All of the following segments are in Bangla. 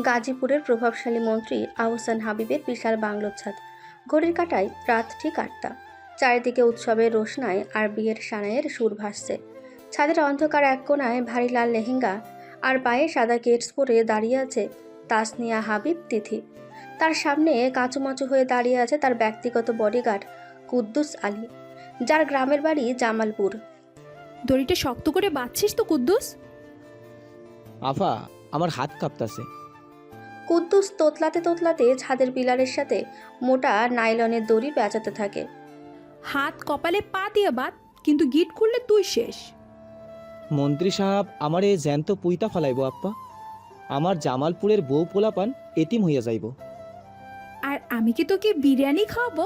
গাজীপুরের প্রভাবশালী মন্ত্রী আহসান হাবীবের বিশাল বাংলোর ছাদ। ঘড়ির কাঁটায় রাত ঠিক ৮টা। চারিদিকে উৎসবের রোশনায় আর বিয়ের সানাইয়ের সুর ভাসছে। ছাদের অন্ধকার এক কোণায় ভারী লাল লেহেঙ্গা আর পায়ে সাদা কেটস পরে দাঁড়িয়ে আছে তাসনিয়া হাবিব তিথি। তার সামনে কাঁচুমাচু হয়ে দাঁড়িয়ে আছে তার ব্যক্তিগত বডিগার্ড কুদ্দুস আলী, যার গ্রামের বাড়ি জামালপুর। দড়িটা শক্ত করে বাঁধছিস তো কুদ্দুস? আফা, আমার হাত কাঁপতাছে। কুদ্দুস তোতলাতে তোতলাতে ছাদের পিলারের সাথে মোটা নাইলনের দড়ি পেঁচাতে থাকে। হাত কপালে পা দিয়ে বাঁধ, কিন্তু গিট খুললে তুই শেষ। মন্ত্রী সাহেব আমারে জ্যান্ত পুইতা ফালাইব আপ্পা। আমার জামালপুরের বউ পোলাপান এতিম হইয়া যাইব। আর আমি কি তোকে বিরিয়ানি খাওয়াবো?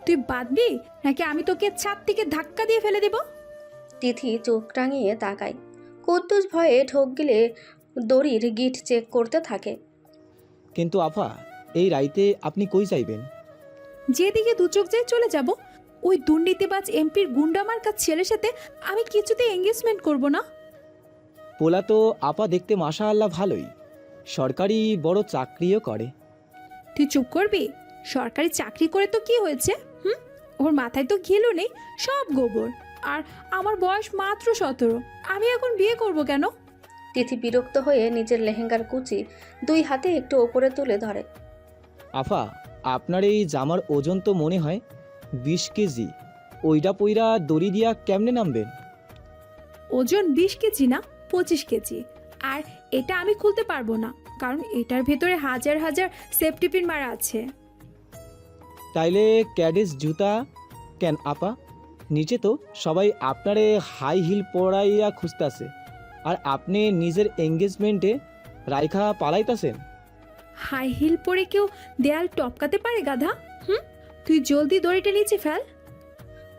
তুই বাঁধবি নাকি আমি তোকে ছাদ থেকে ধাক্কা দিয়ে ফেলে দেব? তিথি চোখ টাঙিয়ে তাকায়। কুদ্দুস ভয়ে ঠোক গিলে দড়ির গিট চেক করতে থাকে। কিন্তু আফা, এই রাইতে আপনি কই যাইবেন? যেদিকে দু চোখ যায় চলে যাব। ওই দুর্নীতিবাজ এমপির গুন্ডামার্কা ছেলের সাথে আমি কিছুতে এঙ্গেজমেন্ট করব না। পোলা তো আপা দেখতে মাশাআল্লাহ ভালোই, সরকারি বড় চাকরিও করে। তুই চুপ করবি? সরকারি চাকরি করে তো কি হয়েছে? ওর মাথায় তো ঘিলু নেই, সব গোবর। আর আমার বয়স মাত্র 17, আমি এখন বিয়ে করব কেন? তিথি বিরক্ত হয়ে নিজের লেহেঙ্গার কুচি দুই হাতে একটু ওপরে তুলে ধরে। আফা, আপনার এই জামার ওজন তো মনে হয় 20 কেজি। ওইটা পইরা দড়ি দিয়া কেমনে নামবেন? ওজন 20 কেজি না, 25 কেজি। আর এটা আমি খুলতে পারবো না, কারণ এটার ভেতরে হাজার হাজার সেফটি পিন মারা আছে। তাইলে ক্যাডেস জুতা কেন আপা? নিচে তো সবাই আপনারে হাই হিল পরাইয়া খুঁজতেছে, আর আপনি নিজের এঙ্গেজমেন্টে রাইখা পালাইতাছেন। হাই হিল পরে কেউ দেয়াল টপকাতে পারে গাধা? তুই জলদি দড়িটা নিচে ফেল।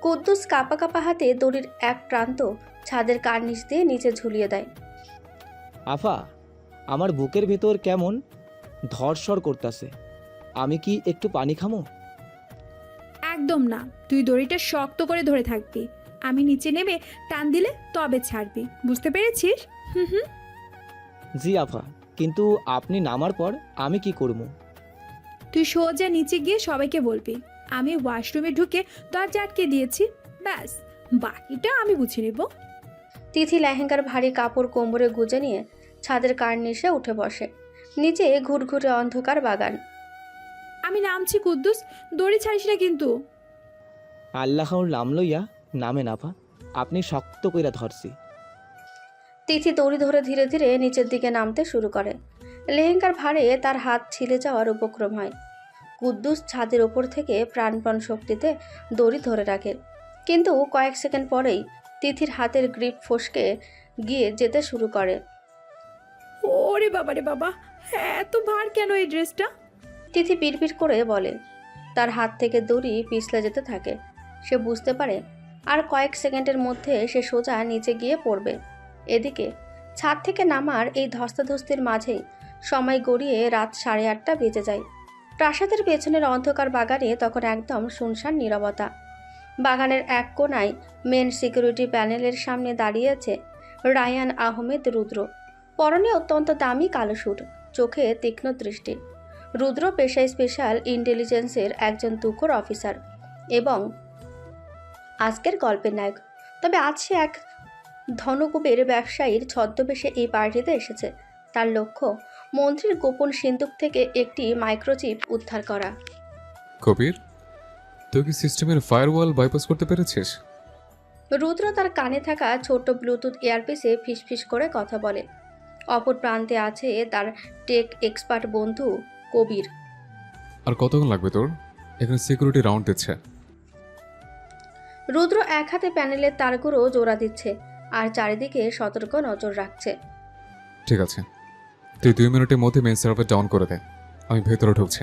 কুদ্দুস কাপা কাপা হাতে দড়ির এক প্রান্ত ছাদের কার্নিশ দিয়ে নিচে ঝুলিয়ে দেয়। আফা, আমার বুকের ভেতর কেমন ধরসর করতেছে। আমি কি একটু পানি খামো? একদম না, তুই দড়িটা শক্ত করে ধরে থাকবি। আমি নিচে নেমে টান দিলে তবে ছাড়বি, বুঝতে পেরেছিস? জি আফা, কিন্তু আপনি নামার পর আমি কি করবো? তুই সোজা নিচে গিয়ে সবাইকে বলবি আমি ওয়াশরুমে ঢুকে দরজা আটকে দিয়েছি। ব্যাস, বাকিটা আমি বুঝে নেব। তিথি লেহেঙ্গার ভারী কাপড় কোমরে গুজে নিয়ে ছাদের কার্নিশে উঠে বসে। নিচে ঘুরঘুরে অন্ধকার বাগান। আমি নামছি কুদ্দুস, দড়ি ছাড়িস না কিন্তু। আল্লাহর নাম লইয়া নামেন আফা, আপনি শক্ত কইরা ধরছি। তিথি দড়ি ধরে ধীরে ধীরে নিচের দিকে নামতে শুরু করে। লেহেঙ্গার ভারে তার হাত ছিলে যাওয়ার উপক্রম হয়। কুদ্দুস ছাদের ওপর থেকে প্রাণপণ শক্তিতে দড়ি ধরে রাখে, কিন্তু কয়েক সেকেন্ড পরেই তিথির হাতের গ্রিপ ফসকে গিয়ে যেতে শুরু করে। ওরে বাবা রে বাবা, এত ভার কেন এই ড্রেসটা? তিথি বিড়বিড় করে বলে। তার হাত থেকে দড়ি পিছলে যেতে থাকে। সে বুঝতে পারে আর কয়েক সেকেন্ডের মধ্যে সে সোজা নিচে গিয়ে পড়বে। এদিকে ছাদ থেকে নামার এই ধস্তাধস্তির মাঝেই সময় গড়িয়ে রাত 8:30 বেজে যায়। প্রাসাদের পেছনের অন্ধকার বাগানে তখন একদম শুনশান নীরবতা। বাগানের এক কোণায় মেন সিকিউরিটি প্যানেলের সামনে দাঁড়িয়ে আছে রায়ান আহমেদ রুদ্র। পরনে অত্যন্ত দামি কালো স্যুট, চোখে তীক্ষ্ণ দৃষ্টি। রুদ্র পেশায় স্পেশাল ইন্টেলিজেন্সের একজন তুখোড় অফিসার এবং আজকের গল্পের নায়ক। তবে আজ সে এক ধনকুবের ব্যবসায়ীর ছদ্মবেশে এই পার্টিতে এসেছে। তার লক্ষ্য মন্ত্রীর গোপন সিন্দুক থেকে একটি মাইক্রোচিপ উদ্ধার করা। কবির, তুই কি সিস্টেমের ফায়ারওয়াল বাইপাস করতে পেরেছিস? রুদ্র তার কানে থাকা ছোট্ট ব্লুটুথ এয়ারপিসে ফিসফিস করে কথা বলে। অপর প্রান্তে আছে তার টেক এক্সপার্ট বন্ধু কবির। আর কতক্ষণ লাগবে তোর? এখানে সিকিউরিটি রাউন্ড দিচ্ছে। রুদ্র এক হাতে প্যানেলের তারগুলো জোড়া দিচ্ছে আর চারিদিকে সতর্ক নজর রাখছে। ঠিক আছে, তুই 2 মিনিটের মধ্যে মেন সার্ভার ডাউন করে দে, আমি ভেতরে ঢুকছি।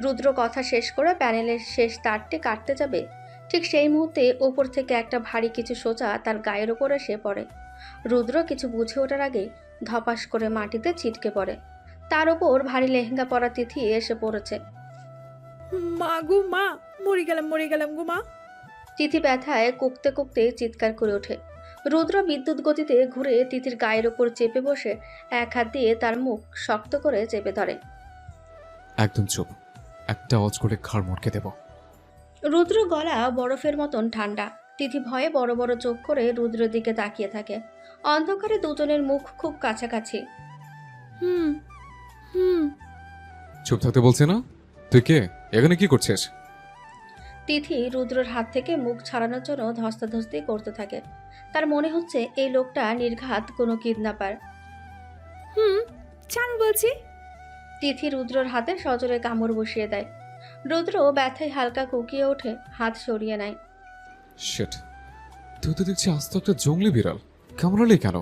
রুদ্র কথা শেষ করে প্যানেলের শেষ তারটি কাটতে যাবে, ঠিক সেই মুহূর্তে ওপর থেকে একটা ভারী কিছু সোজা তার গায়ের ওপর এসে পড়ে। রুদ্র কিছু বুঝে ওঠার আগে ধপাস করে মাটিতে ছিটকে পড়ে। তার ওপর ভারী লেহেঙ্গা পরা তিথি এসে পড়েছে। মা গো মা, মরে গেলাম গো মা। তিথি ব্যথায় কুকতে কুকতে চিৎকার করে ওঠে। রুদ্র বিদ্যুৎ গতিতে ঘুরে তিথির গায়ের ওপর চেপে বসে এক হাত দিয়ে তার মুখ শক্ত করে চেপে ধরে। একদম চুপ, একটা আওয়াজ করে ঘাড় মটকে দেব। রুদ্র গলা বরফের মতন ঠান্ডা। তিথি ভয়ে বড় বড় চোখ করে রুদ্রের দিকে তাকিয়ে থাকে। অন্ধকারে দুজনের মুখ খুব কাছাকাছি। হুম হুম। চুপ থাকতে বলছি না? তুই কে? এখানে কি করছিস? তিথি রুদ্রর হাত থেকে মুখ ছাড়ানোর জন্য ধস্তাধস্তি করতে থাকে। তার মনে হচ্ছে এই লোকটা নির্ঘাত কোনো কিডন্যাপার। হুম, ছাড়ুন বলছি। তিথি রুদ্রর হাতে সজোরে কামড় বসিয়ে দেয়। রুদ্র ব্যথায় হালকা কুকিয়ে ওঠে, হাত সরিয়ে নেয়। শিট, তুই তো দেখছি আস্ত একটা জঙ্গলি বিড়াল। কামড়ালি কেন?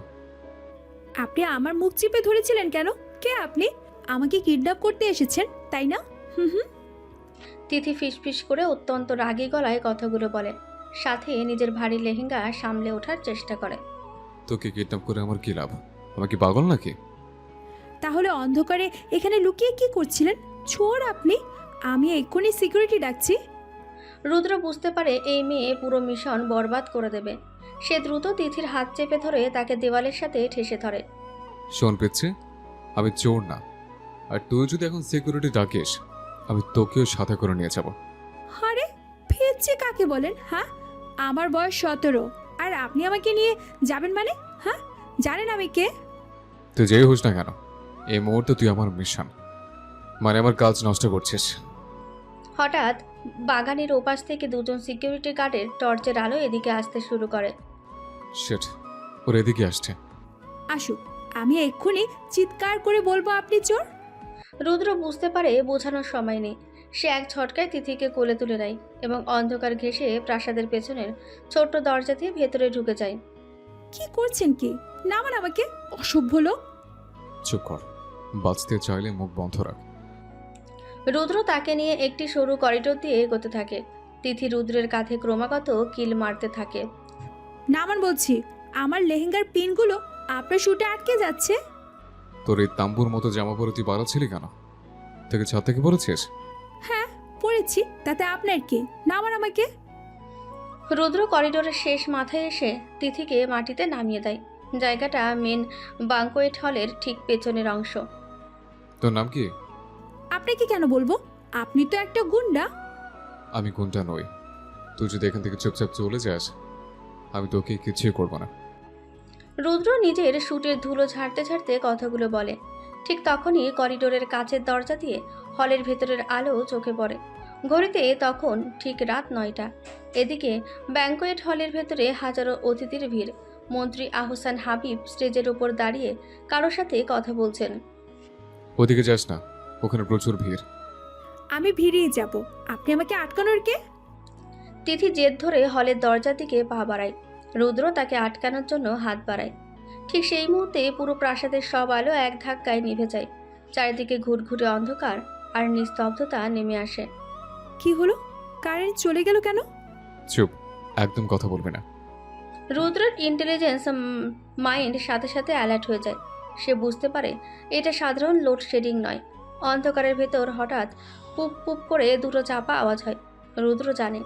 আপনি আমার মুখ চিপে ধরেছিলেন কেন? কে আপনি? আমাকে কিডন্যাপ করতে এসেছেন তাই না? হুম হুম। তিথি ফিসফিস করে অত্যন্ত রাগী গলায় কথাগুলো বলে, সাথে নিজের ভারী লেহেঙ্গা সামলে ওঠার চেষ্টা করে। তোকে কিডন্যাপ করে আমার কি লাভ? আমার কি পাগল নাকি? তাহলে অন্ধকারে এখানে লুকিয়ে কি করছিলেন? চোর আপনি! আমি এক্ষুনি সিকিউরিটি ডাকছি। রুদ্র বুঝতে পারে এই মেয়ে পুরো মিশন বরবাদ করে দেবে। সে দ্রুত তিথির হাত চেপে ধরে তাকে দেওয়ালের সাথে ঠেসে ধরে। শোন পিচ্ছি, আমি চোর না। আর তুই যদি এখন সিকিউরিটি ডাকিস, আমি তোকেও সাথে করে নিয়ে যাব। আরে ফেচ্ছে কাকে বলেন? হ্যাঁ, আমার বয়স 17 আর আপনি আমাকে নিয়ে যাবেন মানে? হ্যাঁ, জানেন আমি কে? তুই যেই হোস না কেন, এই মুহূর্তে তুই আমার মিশন মানে আমার কাজ নষ্ট করছিস। হঠাৎ বাগানের ওপাশ থেকে দুজন সিকিউরিটি গার্ডের টর্চের আলো এদিকে আসতে শুরু করে। শিট, ওর এদিকে আসছে। আসুক, আমি এক্ষুনি চিৎকার করে বলবো আপনি চোর। রুদ্র বুঝতে পারে বোঝানোর সময় নেই। সে এক ঝটকায় তিথিকে কোলে তুলে নেয় এবং অন্ধকার ঘেঁষে প্রাসাদের পেছনের ছোট্ট দরজা দিয়ে ভেতরে ঢুকে যায়। কি করছেন কি? নামান আমাকে, অসভ্য লোক। চুপ কর, বাঁচতে চাইলে মুখ বন্ধ রাখ। রুদ্র তাকে নিয়ে একটি সরু করিডোর দিয়ে এগোতে থাকে। তিথি রুদ্রের কাঁধে ক্রমাগত কিল মারতে থাকে। নামান বলছি, আমার লেহেঙ্গার পিনগুলো আপনার শুটে আটকে যাচ্ছে। তোর এই তাম্বুর মতো জামা পরে তুই পালাচ্ছিলি কেন? তোকে ছাদ থেকে পড়েছিস? হ্যাঁ পড়েছি, তাতে আপনার কি? নামান আমাকে। রুদ্র করিডোরের শেষ মাথায় এসে তিথিকে মাটিতে নামিয়ে দেয়। জায়গাটা মেন বাঙ্কোয়েট হলের ঠিক পেছনের অংশ। তোর নাম কি? আপনাকে কেন বলবো? আপনি তো একটা গুন্ডা। আমি কোনটা নই। তুই যদি এখান থেকে চুপচাপ চলে যাস, আমি তোকে কিছুই করবো না। রুদ্র নিজের শুটের ধুলো ঝাড়তে ঝাড়তে কথাগুলো বলে। ঠিক তখনই করিডোরের কাচের দরজা দিয়ে হলের ভেতরের আলো চোখে পড়ে। ঘড়িতে তখন ঠিক রাত 9টা। এদিকে ব্যাঙ্কোয়েট হলের ভেতরে হাজারো অতিথির ভিড়। মন্ত্রী আহসান হাবিব স্টেজের উপর দাঁড়িয়ে কারোর সাথে কথা বলছেন। ওদিকে যাস না, ওখানে প্রচুর ভিড়। আমি ভিড়িয়ে যাব, আপনি আমাকে আটকানোর কে? তিথি জেদ ধরে হলের দরজার দিকে পা বাড়ায়। রুদ্র তাকে আটকানোর জন্য হাত বাড়ায়। ঠিক সেই মুহূর্তে পুরো প্রাসাদের সব আলো এক ধাক্কায় নিভে যায়। চারিদিকে ঘুটঘুটে অন্ধকার আর নিস্তব্ধতা নেমে আসে। কি হলো? কারেন্ট চলে গেল কেন? চুপ, একদম কথা বলবি না। রুদ্রের ইন্টেলিজেন্স মাইন্ড সাথে সাথে অ্যালার্ট হয়ে যায়। সে বুঝতে পারে এটা সাধারণ লোডশেডিং নয়। অন্ধকারের ভেতর হঠাৎ পুপ পুপ করে দুটো চাপা আওয়াজ হয়। রুদ্র জানে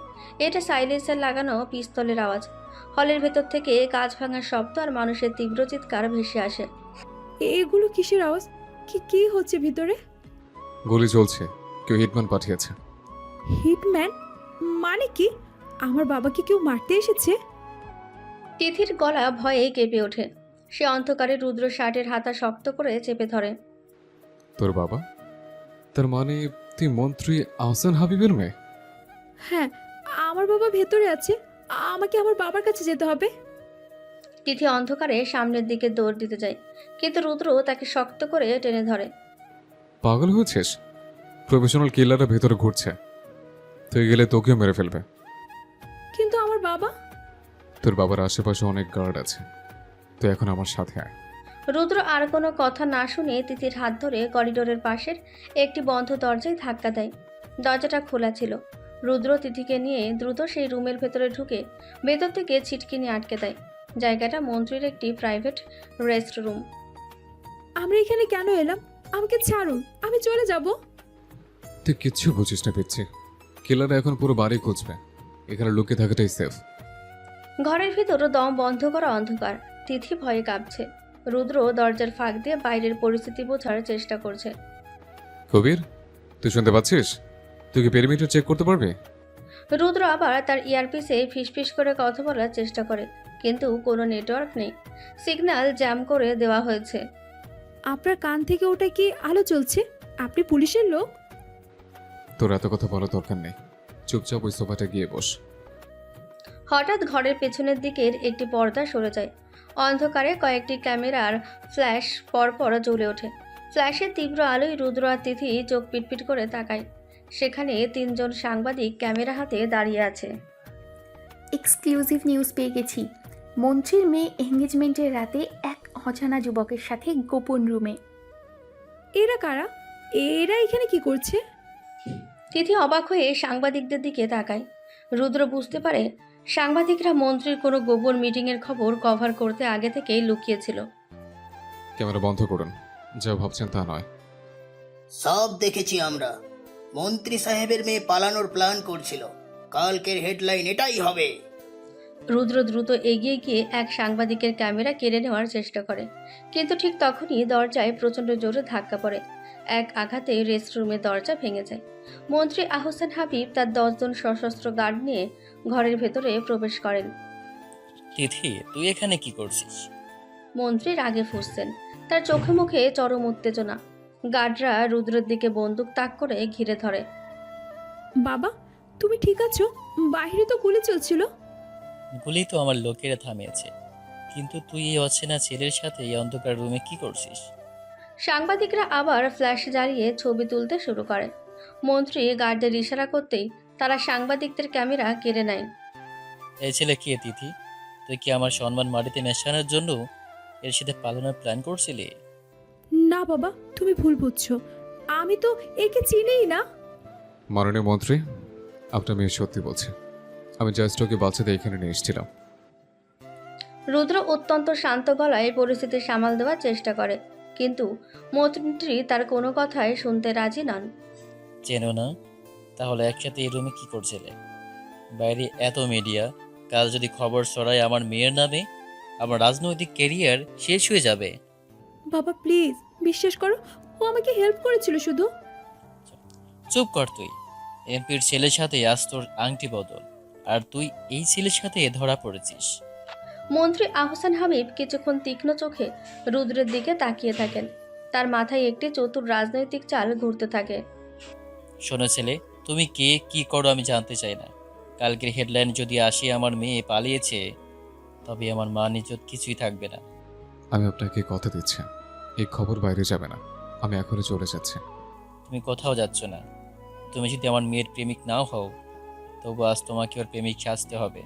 এটা সাইলেন্সার লাগানো পিস্তলের আওয়াজ। হলের ভেতর থেকে কাঁচ ভাঙার শব্দ আর মানুষের তীব্র চিৎকার ভেসে আসে। এগুলো কিসের আওয়াজ? কি হচ্ছে ভিতরে? গুলি চলছে, কেউ হিটম্যান পাঠিয়েছে। হিটম্যান মানে কি? আমার বাবাকে কেউ মারতে এসেছে? তিথির গলা ভয়ে কেঁপে ওঠে। সে অন্ধকারে রুদ্র শার্টের হাতা শক্ত করে চেপে ধরে। তোর বাবা? তার মানে তুই মন্ত্রী আহসান হাবিবের মেয়ে? হ্যাঁ, আমার বাবা ভেতরে আছে, আমাকে আমার বাবার কাছে যেতে হবে। তিথি অন্ধকারে সামনের দিকে দৌড় দিতে যায়, কিন্তু রুদ্র তাকে শক্ত করে টেনে ধরে। পাগল হয়েছিস? প্রফেশনাল কিলাররা ভেতরে ঘুরছে, তুই গেলে তোকেও মেরে ফেলবে। কিন্তু আমার বাবা? তোর বাবার আশেপাশে অনেক গার্ড আছে, তুই এখন আমার সাথে আয়। রুদ্র আর কোনো কথা না শুনে তিথির হাত ধরে করিডোরের পাশের একটি বন্ধ দরজায় ধাক্কা দেয়। দরজাটা খোলা ছিল। রুদ্র তিথিকে নিয়ে দ্রুত সেই রুমের ভেতরে ঢুকে ভেতর থেকে ছিটকিনি আটকে দেয়। জায়গাটা মন্ত্রীর একটি প্রাইভেট রেস্ট রুম। আমরা এখানে কেন এলাম? আমাকে ছাড়ুন, আমি চলে যাব। তুই কিচ্ছু বুঝিস না পিচ্ছি। কিলাররা এখন পুরো বাড়ি খুঁজবে, এখানে লুকিয়ে থাকাটাই সেফ। ঘরের ভিতর দম বন্ধ করা অন্ধকার। তিথি ভয়ে কাঁপছে। রুদ্র দরজার ফাঁক দিয়ে বাইরের পরিস্থিতি বোঝার চেষ্টা করছে। কবির, তুই শুনতে পাচ্ছিস? তুই কি পেরিমিটার চেক করতে পারবি? রুদ্র আবার তার ইয়ারপিসে ফিসফিস করে কথা বলার চেষ্টা করে, কিন্তু কোনো নেটওয়ার্ক নেই। সিগন্যাল জ্যাম করে দেওয়া হয়েছে। আপনার কান থেকে ওটা কি আলো চলছে? আপনি পুলিশের লোক? তোর এত কথা বলার দরকার নেই, চুপচাপ ওই সোফাটা গিয়ে বস। হঠাৎ ঘরের পেছনের দিকের একটি পর্দা সরে যায়। অন্ধকারে কয়েকটি ক্যামেরার ফ্ল্যাশ পরপর জ্বলে ওঠে। ফ্ল্যাশের তীব্র আলোয় রুদ্র আর তিথি চোখ পিটপিট করে তাকায়। সেখানে 3 জন সাংবাদিক ক্যামেরা হাতে দাঁড়িয়ে আছে। এক্সক্লুসিভ নিউজ পেয়ে গেছি। মন্ত্রীর মেয়ে এঙ্গেজমেন্টের রাতে এক অজানা যুবকের সাথে গোপন রুমে। এরা কারা? এরা এখানে কি করছে? তিথি অবাক হয়ে সাংবাদিকদের দিকে তাকায়। রুদ্র বুঝতে পারে সাংবাদিকরা মন্ত্রীর কোনো গোপন মিটিংয়ের খবর কভার করতে আগে থেকেই লুকিয়েছিল। ক্যামেরা বন্ধ করুন, যা ভাবছেন তা নয়। সব দেখেছি আমরা। মন্ত্রী সাহেবের মেয়ে পালানোর প্ল্যান করছিল। কালকের হেডলাইন এটাই হবে। রুদ্র দ্রুত এগিয়ে গিয়ে এক সাংবাদিকের ক্যামেরা কেড়ে নেওয়ার চেষ্টা করে, কিন্তু ঠিক তখনই দরজায় প্রচণ্ড জোরে ধাক্কা পড়ে। এক আঘাতে রেস্টরুমের দরজা ভেঙে যায়। মন্ত্রী আহসান হাবিব তার 10 জন সশস্ত্র গার্ড নিয়ে ঘরের ভেতরে প্রবেশ করেন। তিথি, তুই এখানে কি করছিস? মন্ত্রী রাগে ফুঁসছেন, তার চোখে মুখে চরম উত্তেজনা। গার্ডরা রুদ্রের দিকে বন্দুক তাক করে ঘিরে ধরে। বাবা, তুমি ঠিক আছো? বাইরে তো গুলি চলছিল। গুলি তো আমার লোকেরা থামিয়েছে, কিন্তু তুই এই অচেনা ছেলের সাথে এই অন্ধকার রুমে কি করছিস? সাংবাদিকরা আবার ফ্ল্যাশ জ্বালিয়ে ছবি তুলতে শুরু করে। মন্ত্রী গার্ডদের ইশারা করতেই তারা সাংবাদিকদের ক্যামেরা কেড়ে নেয়। এই ছেলে কে তিথি? তুই কি আমার সম্মান মাটিতে মেশানোর জন্য এর সাথে পালানোর প্ল্যান করছিলি? না বাবা, তুমি ভুল বুঝছো। আমি তো একে চিনিই না। মাননীয় মন্ত্রী, আপনার মেয়ে সত্যি বলছে। আমি জাস্ট ওকে বাচ্চাদের এখানে নিয়ে এসেছিলাম। রুদ্র অত্যন্ত শান্ত গলায় পরিস্থিতি সামাল দেওয়ার চেষ্টা করে, কিন্তু মন্ত্রী তার কোনো কথাই শুনতে রাজি নন। চেনো না? তাহলে একসাথে এই রুমে কি করছিলে? বাইরে এত মিডিয়া, কাল যদি খবর ছড়ায় আমার মেয়ের নামে, আমার রাজনৈতিক ক্যারিয়ার শেষ হয়ে যাবে। বাবা প্লিজ বিশ্বাস করো, ও আমাকে হেল্প করেছিল শুধু। চুপ কর তুই। এমপির ছেলের সাথে আজ তোর আংটি বদল, আর তুই এই ছেলের সাথে ধরা পড়েছিস। মন্ত্রী আহসান হাবিব কিছুক্ষণ তীক্ষ্ণ চোখে রুদ্রের দিকে তাকিয়ে থাকেন। তার মাথায় একটি চতুর রাজনৈতিক চাল ঘুরতে থাকে। শোনো ছেলে, তুমি কে কি করো আমি জানতে চাই না। কালকের হেডলাইন যদি আসে আমার মেয়ে পালিয়েছে, তবে আমার মান ইজ্জত কিছুই থাকবে না। আমি আপনাকে কথা দিচ্ছি, এই খবর বাইরে যাবে না। আমি এখনই চলে যাচ্ছি। তুমি কোথাও যাচ্ছ না। তুমি যদি আমার মেয়ের প্রেমিক নাও হও, তবু আজ তোমাকে ওর প্রেমিক সাজতে হবে।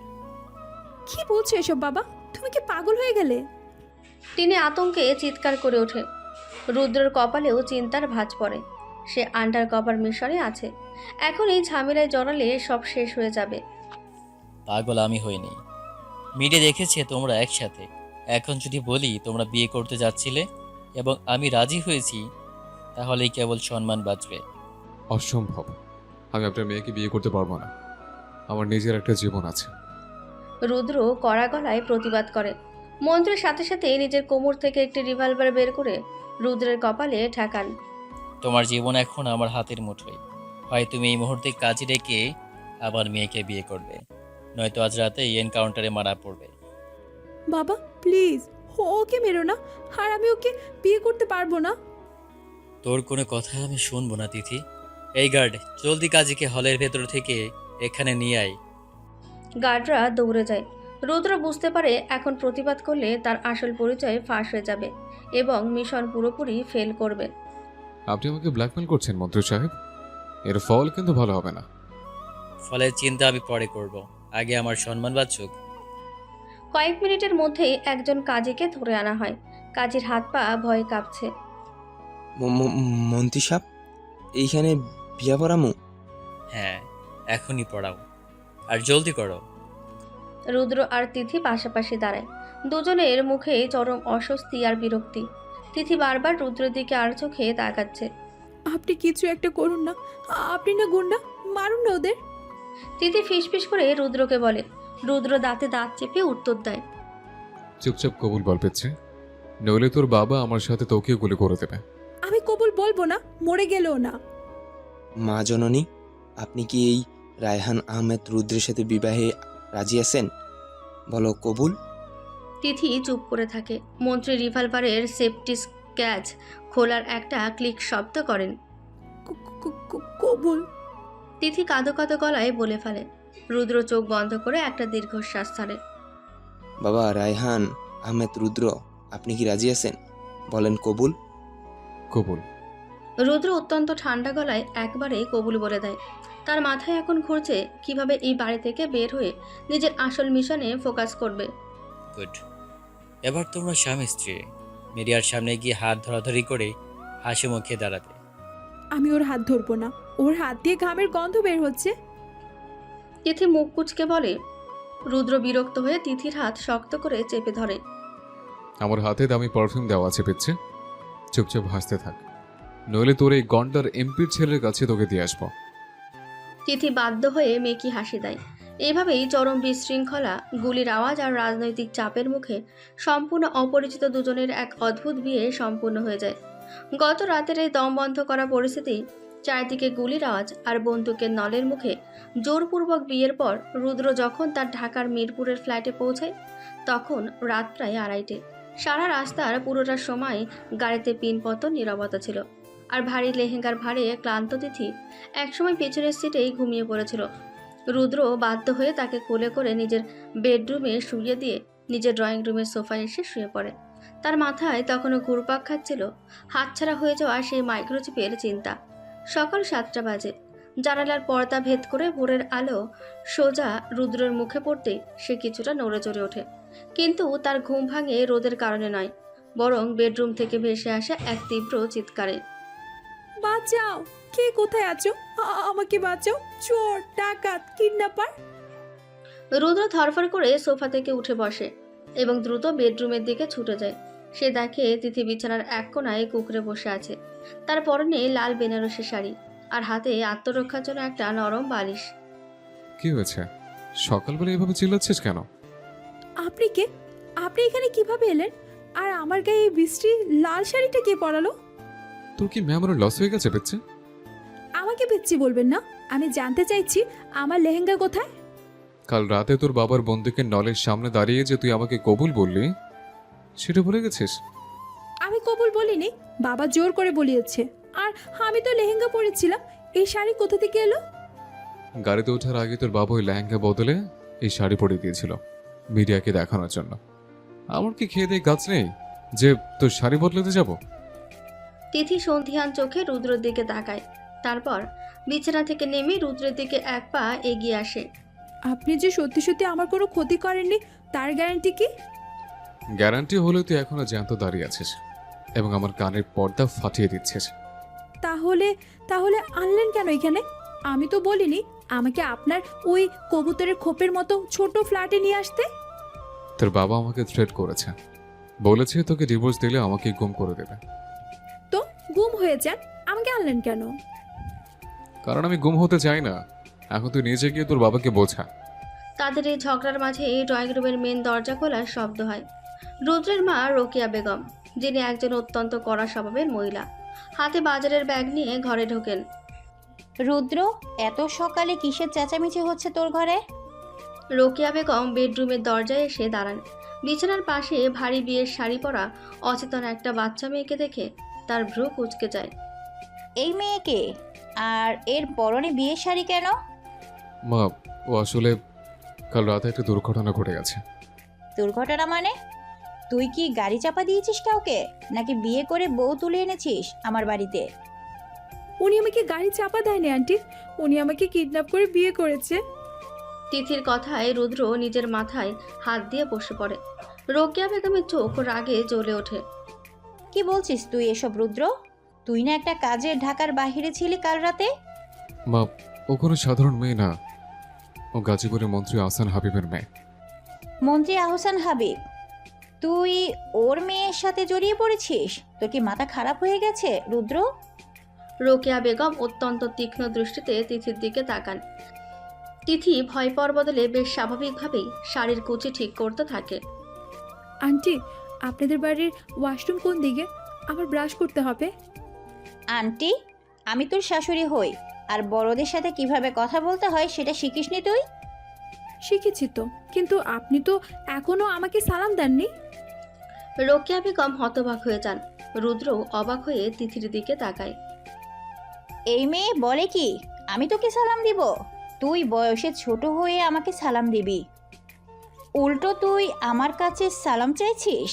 কি বলছো এসব বাবা? তুমি কি পাগল হয়ে গেলে? তিনি আতঙ্কে চিৎকার করে ওঠে। রুদ্রের কপালেও চিন্তার ভাঁজ পড়ে। সে আন্ডার কভার মিশনে আছে। এখন এই ঝামেলায় জড়ালে সব শেষ হয়ে যাবে। পাগল আমি হইনি। মিডিয়া দেখেছে তোমরা একসাথে। এখন যদি বলি তোমরা বিয়ে করতে যাচ্ছিলে এবং আমি রাজি হয়েছি, তাহলেই কেবল সম্মান বাঁচবে। অসম্ভব। আমি আপনার মেয়েকে বিয়ে করতে পারবো না। আমার নিজের একটা জীবন আছে। রুদ্র কড়া গলায় প্রতিবাদ করে। মন্ত্রীর সাথে সাথে নিজের কোমর থেকে একটি রিভলভার বের করে রুদ্রের কপালে ঠেকান। তোমার জীবন এখন আমার হাতের মুঠোয়। হয় তুমি এই মুহূর্তে কাজে রেখে আবার মেয়েকে বিয়ে করবে, নয়তো আজ রাতে এনকাউন্টারে মারা পড়বে। বাবা প্লিজ, ওকে মেরো না। আর আমি ওকে বিয়ে করতে পারবো না। তোর কোনো কথা আমি শুনবো না তিথি। এই গার্ড, জলদি কাজীকে হলের ভেতর থেকে এখানে নিয়ে আয়। গার্ডরা দৌড়ে যায়। রুদ্র বুঝতে পারে এখন প্রতিবাদ করলে তার আসল পরিচয় ফাঁস হয়ে যাবে এবং মিশন পুরোপুরি ফেল করবে। আপনি আমাকে ব্ল্যাকমেল করছেন মন্ত্রী সাহেব। এর ফল কিন্তু ভালো হবে না। ফলের চিন্তা আমি পরে করব, আগে আমার সম্মান বাঁচুক। কয়েক মিনিটের মধ্যেই একজন কাজীকে ধরে আনা হয়। কাজীর হাত পা ভয়ে কাঁপছে। মন্ত্রী সাহেব, এইখানে বিয়া পড়ামু? হ্যাঁ, এখনই পড়াও, আর জলদি করো। রুদ্র আর তিথি পাশাপাশি দাঁড়ায়। দুজনের মুখে চরম অস্বস্তি আর বিরক্তি। তিথি বারবার রুদ্রের দিকে আর চোখে তাকাচ্ছে। আপনি কিছু একটা করুন না। আপনি না গুন্ডা, মারুন না ওদের। তিথি ফিসফিস করে রুদ্রকে বলে। রুদ্র দাঁতে দাঁত চেপে উত্তর দেয়। চুপচাপ কবুল বল পেচ্ছে, নইলে তোর বাবা আমার সাথে তোকেও গুলি করে দেবে। আমি কবুল বলবো না, মরে গেলেও না। মা জননী, আপনি কি এই রায়হান আহমেদ রুদ্রের সাথে বিবাহে রাজি আছেন? বলো কবুল। তিথি চুপ করে থাকে। মন্ত্রী রিভলভারের সেফটি ক্যাচ খোলার একটা ক্লিক শব্দ করেন। কবুল। তিথি কাঁদো কাঁদো গলায় বলে ফেলে। রুদ্র চোখ বন্ধ করে একটা দীর্ঘশ্বাস ছাড়ে। বাবা রায়হান আহমেদ রুদ্র, আপনি কি রাজি আছেন? বলেন কবুল। কবুল। রুদ্র অত্যন্ত ঠান্ডা গলায় একবারে কবুল বলে দেয়। তার মাথায় এখন ঘুরছে কিভাবে এই বাড়ি থেকে বের হয়ে নিজের আসল মিশনে ফোকাস করবে। গুড। এবার তোমরা স্বামী স্ত্রী মিডিয়ার সামনে গিয়ে হাত ধরাধরি করে হাসি মুখে দাঁড়াবে। আমি ওর হাত ধরবো না, ওর হাত দিয়ে ঘামের গন্ধ বের হচ্ছে। তিথি মুখ কুচকে বলে। রুদ্র বিরক্ত হয়ে তিথির হাত শক্ত করে চেপে ধরে। আমার হাতে দামি পারফিউম দেওয়া আছে পেচ্ছে, চুপচাপ হাসতে থাক, নইলে তোর এই গন্ডার এমপির ছেলের কাছে তোকে দিয়ে আসবো। তিথি বাধ্য হয়ে মেকি হাসি দেয়। এইভাবেই চরম বিশৃঙ্খলা, গুলির আওয়াজ আর রাজনৈতিক চাপের মুখে সম্পূর্ণ অপরিচিত দুজনের এক অদ্ভুত বিয়ে সম্পূর্ণ হয়ে যায়। গত রাতের এই দম বন্ধ করা পরিস্থিতি, চারিদিকে গুলির আওয়াজ আর বন্দুকের নলের মুখে জোরপূর্বক বিয়ের পর রুদ্র যখন তার ঢাকার মিরপুরের ফ্ল্যাটে পৌঁছায় তখন রাত প্রায় 2:30। সারা রাস্তার পুরোটা সময় গাড়িতে পিনপতন নীরবতা ছিল। আর ভারী লেহেঙ্গার ভারে ক্লান্ত তিথি একসময় পেছনের সিটেই ঘুমিয়ে পড়েছিল। রুদ্র বাধ্য হয়ে তাকে কোলে করে নিজের বেডরুমে শুইয়ে দিয়ে নিজের ড্রয়িং রুমের সোফায় এসে শুয়ে পড়ে। তার মাথায় তখনও ঘুরপাক খাচ্ছিল হাতছাড়া হয়ে যাওয়া সেই মাইক্রোচিপের চিন্তা। সকাল 7টা বাজে। জানালার পর্দা ভেদ করে ভোরের আলো সোজা রুদ্রের মুখে পড়তে সে কিছুটা নড়ে চড়ে ওঠে। কিন্তু তার ঘুম ভাঙে রোদের কারণে নয়, বরং বেডরুম থেকে ভেসে আসা এক তীব্র চিৎকারে। বাঁচাও, কে কোথায় আছো? আমাকে বাঁচাও, চোর, ডাকাত, কিডন্যাপার। রুদ্র ধরফর করে সোফা থেকে উঠে বসে এবং দ্রুত বেডরুমের দিকে ছুটে যায়। সে দেখে তিথি বিছানার এক কোণায় কুঁকড়ে বসে আছে। তার পরনে লাল বেনারসি শাড়ি আর হাতে আত্মরক্ষার জন্য একটা নরম বালিশ। কি হয়েছে? সকালবেলা এভাবে চিল্লাচ্ছিস কেন? আপনি কে? আপনি এখানে কিভাবে এলেন? আর আমার গায়ে এই বৃষ্টি লাল শাড়িটা কে পরালো? তোর কি মেমোরি লস হয়ে গেছে পেচ্ছে? আমাকে পিচ্ছি বলবেন না, আমি জানতে চাইছি আমার লেহেঙ্গা কোথায়? কাল রাতে তোর বাবার বন্দুকের নলের সামনে দাঁড়িয়ে যে তুই আমাকে কবুল বললি, সেটা ভুলে গেছিস? আমি কবুল বলিনি, বাবা জোর করে বলিয়েছে। আর আমি তো লেহেঙ্গা পরেছিলাম, এই শাড়ি কোথা থেকে এলো? গাড়িতে ওঠার আগে তোর বাবা ওই লেহেঙ্গা বদলে এই শাড়ি পরিয়ে দিয়েছিল মিডিয়াকে দেখানোর জন্য। আমার কি খেয়ে দিয়ে গাছ নেই যে তোর শাড়ি বদলাতে যাব? তিথি সন্ধিহান চোখে রুদ্রের দিকে তাকায়। তারপর বিছানা থেকে নেমে রুদ্রের দিকে এক পা এগিয়ে আসে। আপনি যে সত্যি সত্যি আমার কোনো ক্ষতি করেননি তার গ্যারান্টি কি? গ্যারান্টি হলেও তুই এখনো জ্যান্ত দাঁড়িয়ে আছিস এবং আমার কানের পর্দা ফাটিয়ে দিচ্ছিস। তাহলে তাহলে আনলেন কেন এখানে? আমি তো বলিনি আমাকে আপনার ওই কবুতরের খোপের মতো ছোট ফ্ল্যাটে নিয়ে আসতে। তোর বাবা আমাকে থ্রেট করেছে, বলেছে তোকে ডিভোর্স দিলে আমাকে গুম করে দেবে। তো গুম হয়ে যান, আমাকে আনলেন কেন? কারণ আমি গুম হতে চাই না। এখন তুই নিজে গিয়ে তোর বাবাকে বোঝা। তাদের এই ঝগড়ার মাঝে ড্রয়িং রুমের মেন দরজা খোলার শব্দ হয়। রুদ্রের মা রোকেয়া বেগম, যিনি একজন অত্যন্ত কড়া স্বভাবের মহিলা, হাতে বাজারের ব্যাগ নিয়ে ঘরে ঢোকেন। রুদ্র, এত সকালে কিসের চেঁচামেচি হচ্ছে তোর ঘরে? রোকেয়া বেগম বেডরুমের দরজায় এসে দাঁড়ান। বিছানার পাশে ভারী বিয়ের শাড়ি পরা অচেতন একটা বাচ্চা মেয়েকে দেখে তার ভ্রু কুঁচকে যায়। এই মেয়েকে? আর এর পরনে বিয়ের শাড়ি কেন? মা, ও আসলে কাল রাতে একটা দুর্ঘটনা ঘটে গেছে। দুর্ঘটনা মানে? তুই কি গাড়ি চাপা দিয়েছিস কাউকে, নাকি বিয়ে করে বউ তুলে এনেছিস আমার বাড়িতে? উনি আমাকে গাড়ি চাপা দেয়নি আন্টি, উনি আমাকে কিডন্যাপ করে বিয়ে করেছে। তিথির কথায় রুদ্র নিজের মাথায় হাত দিয়ে বসে পড়ে। রোকেয়া বেগমের চোখ রাগে জ্বলে ওঠে। কি বলছিস তুই এসব রুদ্র? তুই না একটা কাজে ঢাকার বাহিরে ছিলি কাল রাতে? মা, ও কোনো সাধারণ মেয়ে না, ও গাজীপুরের মন্ত্রী আহসান হাবিবের মেয়ে। মন্ত্রী আহসান হাবিব? তুই ওর মেয়ের সাথে জড়িয়ে পড়েছিস? তোর কি মাথা খারাপ হয়ে গেছে রুদ্র? রোকেয়া বেগম অত্যন্ত তীক্ষ্ণ দৃষ্টিতে তিথির দিকে তাকান। তিথি ভয় পাওয়ার বদলে বেশ স্বাভাবিকভাবেই শাড়ির কুচি ঠিক করতে থাকে। আন্টি, আপনাদের বাড়ির ওয়াশরুম কোন দিকে? আমার ব্রাশ করতে হবে। আন্টি, আমি তোর শাশুড়ি হই, আর বড়দের সাথে কিভাবে কথা বলতে হয় সেটা শিখিসনি তুই? শিখেছি তো, কিন্তু আপনি তো এখনো আমাকে সালাম দেননি। রোকেয়া বেগম হতবাক হয়ে যান। রুদ্র অবাক হয়ে তিথির দিকে তাকায়। এই মেয়ে বলে কি আমি তোকে সালাম দিব? তুই বয়সে ছোট হয়ে আমাকে সালাম দিবি, উল্টো তুই আমার কাছে সালাম চাইছিস?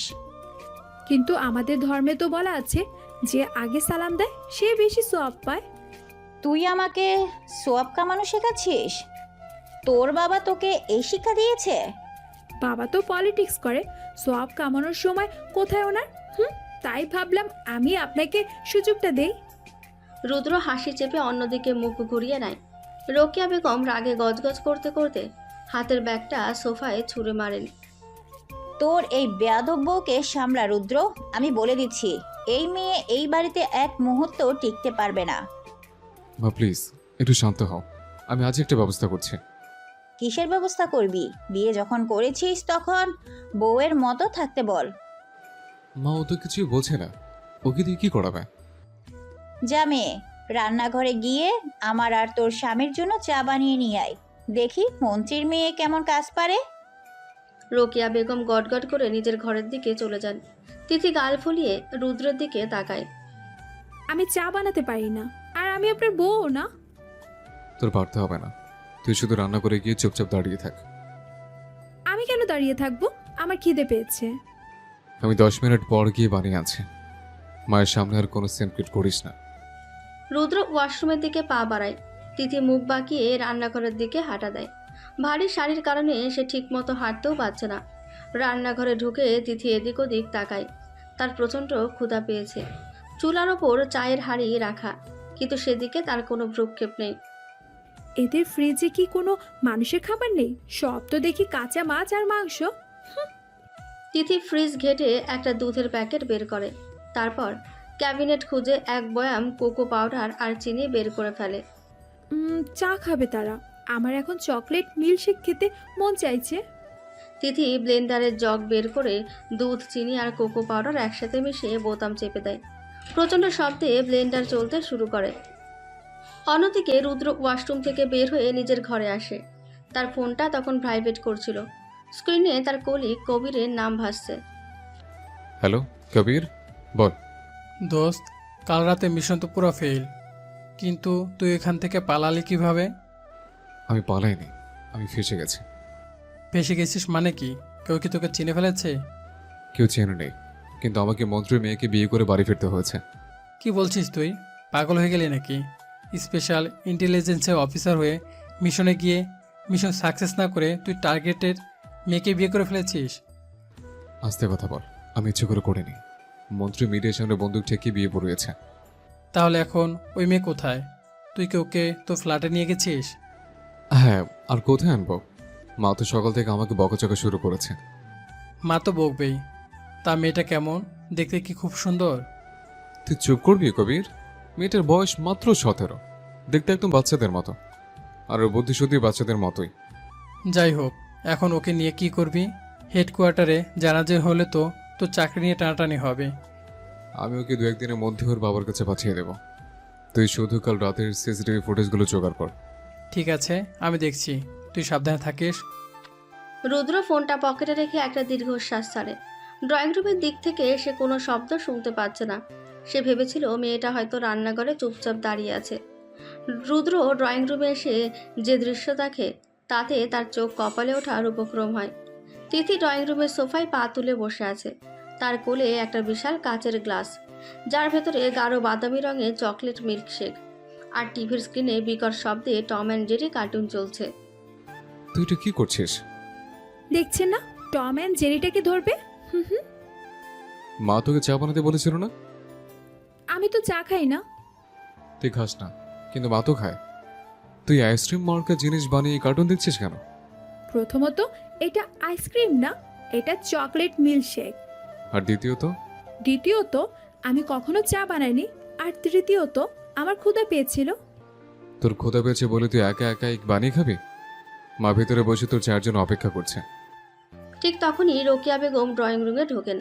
কিন্তু আমাদের ধর্মে তো বলা আছে যে আগে সালাম দেয় সে বেশি সওয়াব পায়। তুই আমাকে সোয়াব কামানো শেখাচ্ছিস? তোর বাবা তোকে এই শিক্ষা দিয়েছে? বাবা তো পলিটিক্স করে, সওয়াব কামানোর সময় কোথায় ওনার? তাই ভাবলাম আমি আপনাকে সুযোগটা দেই। রুদ্র হাসি চেপে অন্যদিকে মুখ ঘুরিয়ে নেয়। রোকেয়া বেগম রাগে গজগজ করতে করতে হাতের ব্যাগটা সোফায় ছুঁড়ে মারেন। তোর এই বেয়াদব বউকে সামলা রুদ্র, আমি বলে দিচ্ছি এই মেয়ে এই বাড়িতে এক মুহূর্ত টিকতে পারবে না। মা প্লিজ একটু শান্ত হও, আমি আজ একটা ব্যবস্থা করছি। কিসের ব্যবস্থা করবি? বিয়ে যখন করেছিস তখন বউয়ের মতো থাকতে বল। মা ও তো কিছুই বলছে না, ওকে দিয়ে কি করাবে? যা মেয়ে, রান্নাঘরে গিয়ে আমার আর তোর স্বামীর জন্য চা বানিয়ে নিয়ে আয়, দেখি মন্ত্রীর মেয়ে কেমন কাজ পারে। রোকেয়া বেগম গটগট করে নিজের ঘরের দিকে চলে যান। তিথি গাল ফুলিয়ে রুদ্রের দিকে তাকায়। আমি চা বানাতে পারি না, আর আমি আপনার বউ না। তোর পারতে হবে না, তুই শুধু রান্না করে গিয়ে চুপচাপ দাঁড়িয়ে থাক। আমি কেন দাঁড়িয়ে থাকবো? আমার খিদে পেয়েছে। আমি 10 মিনিট পর গিয়ে বানিয়ে আনছি। মায়ের সামনে আর কোনো সিনক্রেট করিস না। রুদ্র ওয়াশরুমের দিকে পা বাড়ায়। তিথি মুখ বাঁকিয়ে রান্নাঘরের দিকে হাঁটা দেয়। ভারী শাড়ির কারণে সে ঠিকমতো হাঁটতেও পারছে না। রান্নাঘরে ঢুকে তিথি এদিক ওদিক তাকায়। তার প্রচণ্ড ক্ষুধা পেয়েছে। চুলার ওপর চায়ের হাঁড়ি রাখা, কিন্তু সেদিকে তার কোনো ভ্রুক্ষেপ নেই। এদের ফ্রিজে কি কোনো মানুষের খাবার নেই? সব তো দেখি কাঁচা মাছ আর মাংস। তিথি ফ্রিজ ঘেটে একটা দুধের প্যাকেট বের করে। তারপর ক্যাবিনেট খুঁজে এক বয়াম কোকো পাউডার আর চিনি বের করে ফেলে। চা খাবে তারা। আমার এখন চকলেট মিল্কশেক খেতে মন চাইছে। তিথি ব্লেন্ডারের জগ বের করে দুধ, চিনি আর কোকো পাউডার একসাথে মিশিয়ে বোতাম চেপে দেয়। প্রচণ্ড শব্দে ব্লেন্ডার চলতে শুরু করে। অন্যদিকে রুদ্র ওয়াশরুম থেকে বের হয়ে নিজের ঘরে আসে। তার ফোনটা তখন ভাইব্রেট করছিল। স্ক্রিনে তার কলিগ কবিরের নাম ভাসছে। হ্যালো কবির, বল। দোস্ত, কাল রাতে মিশন তো পুরো ফেল, কিন্তু তুই এখান থেকে পালালি কিভাবে? আমি পালাইনি, আমি ফেসে গেছি। ফেসে গেছিস মানে কি? কেউ কি তোকে চিনে ফেলেছে? কেউ চেনে নেই, কিন্তু আমাকে মন্ত্রীর মেয়েকে বিয়ে করে বাড়ি ফিরতে হয়েছে। কি বলছিস তুই? পাগল হয়ে গেলি নাকি? স্পেশাল ইন্টেলিজেন্সের অফিসার হয়ে মিশনে গিয়ে মিশন সাকসেস না করে তুই টার্গেটের মেয়েকে বিয়ে করে ফেলেছিস? আস্তে কথা বল, আমি ইচ্ছে করে করিনি। মন্ত্রী মিডিয়ার সামনে বন্দুক ঠেকিয়ে বিয়ে পড়িয়েছে। তাহলে এখন ওই মেয়ে কোথায়? তুই কি ওকে তোর ফ্ল্যাটে নিয়ে গেছিস? হ্যাঁ, আর কোথায় আনবো? মা তো সকাল থেকে আমাকে বকাচকা শুরু করেছে। মা তো বকবেই। তা মেয়েটা কেমন দেখতে? কি খুব সুন্দর? তুই চুপ করবি কবির? মেয়েটার বয়স মাত্র 17, দেখতে একদম বাচ্চাদের মতো, আর ওর বুদ্ধি শুদ্ধি বাচ্চাদের মতোই। যাই হোক, এখন ওকে নিয়ে কি করবি? হেডকোয়ার্টারে জানাজা হলে তো তোর চাকরি নিয়ে টানাটানি হবে। আমি ওকে 2-1 দিনের মধ্যে ওর বাবার কাছে পাঠিয়ে দেব। তুই শুধু কাল রাতের সিসিটিভি ফুটেজগুলো জোগাড় কর। ঠিক আছে, আমি দেখছি। তুই সাবধানে থাকিস। রুদ্র ফোনটা পকেটে রেখে একটা দীর্ঘশ্বাস ছাড়ে। ড্রয়িং রুমের দিক থেকে সে কোনো শব্দ শুনতে পাচ্ছে না। সে ভেবেছিল মেয়েটা হয়তো রান্নাঘরে চুপচাপ দাঁড়িয়ে আছে। রুদ্র ড্রয়িং রুমে এসে যে দৃশ্য দেখে তাতে তার চোখ কপালে ওঠার উপক্রম হয়। তিথি ড্রয়িং রুমের সোফায় পা তুলে বসে আছে। তার কোলে একটা বিশাল কাচের গ্লাস, যার ভেতরে গাঢ় বাদামি রঙের চকলেট মিল্কশেক, আর টিভির স্ক্রিনে বিকট শব্দে টম অ্যান্ড জেরি কার্টুন চলছে। তুই এটা কি করছিস? দেখছেন না টম অ্যান্ড জেরিটাকে ধরবে? মা তোকে চা বানাতে বলেছিল না? আমি তো চা খাই না। তুই খাস না, কিন্তু মা তো খায়। তুই আইসক্রিম মার্কা জিনিস বানিয়ে কার্টুন দেখছিস কেন? প্রথমত এটা আইসক্রিম না, এটা চকলেট মিল্কশেক। আর দ্বিতীয়ত আমি কখনো চা বানাইনি। আর তৃতীয়ত আমার ক্ষুধা পেয়েছিল। তোর ক্ষুধা পেয়েছে বলে তুই একা একা বানিয়ে খাবি? মা ভেতরে বসে তোর চায়ের জন্য অপেক্ষা করছে। ঠিক তখনই রোকেয়া বেগম ড্রয়িং রুমে ঢোকেন।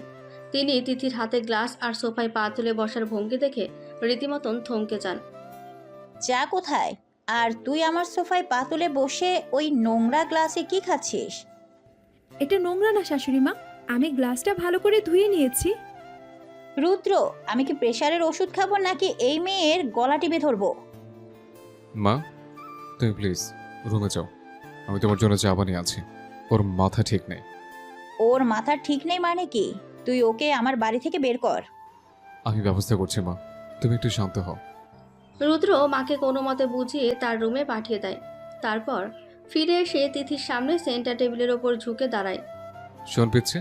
তিনি তিথির হাতে গ্লাস আর সোফায় পা তুলে বসার ভঙ্গি দেখে রীতিমতন থমকে যান। চা কোথায়? আর তুই আমার সোফায় পা তুলে বসে ওই নোংরা গ্লাসে কি খাচ্ছিস? এটা নোংরা না শাশুড়ি মা, আমি গ্লাসটা ভালো করে ধুয়ে নিয়েছি। রুদ্র, আমি কি প্রেশারের ওষুধ খাবো নাকি এই মেয়ের গলা টিপে ধরবো? মা তুমি প্লিজ রুমে যাও, আমি তোমার জন্য চা বানিয়ে আছি। ওর মাথা ঠিক নেই। ওর মাথা ঠিক নেই মানে কি? তুই ওকে আমার বাড়ি থেকে বের কর। আমি ব্যবস্থা করছি মা, তুমি একটু শান্ত হও। রুদ্র মাকে কোনো মতে বুঝিয়ে তার রুমে পাঠিয়ে দেয়। তারপর ফিরে এসে তিথির সামনে সেন্টার টেবিলের ওপর ঝুঁকে দাঁড়ায়। শোন পিচ্ছে,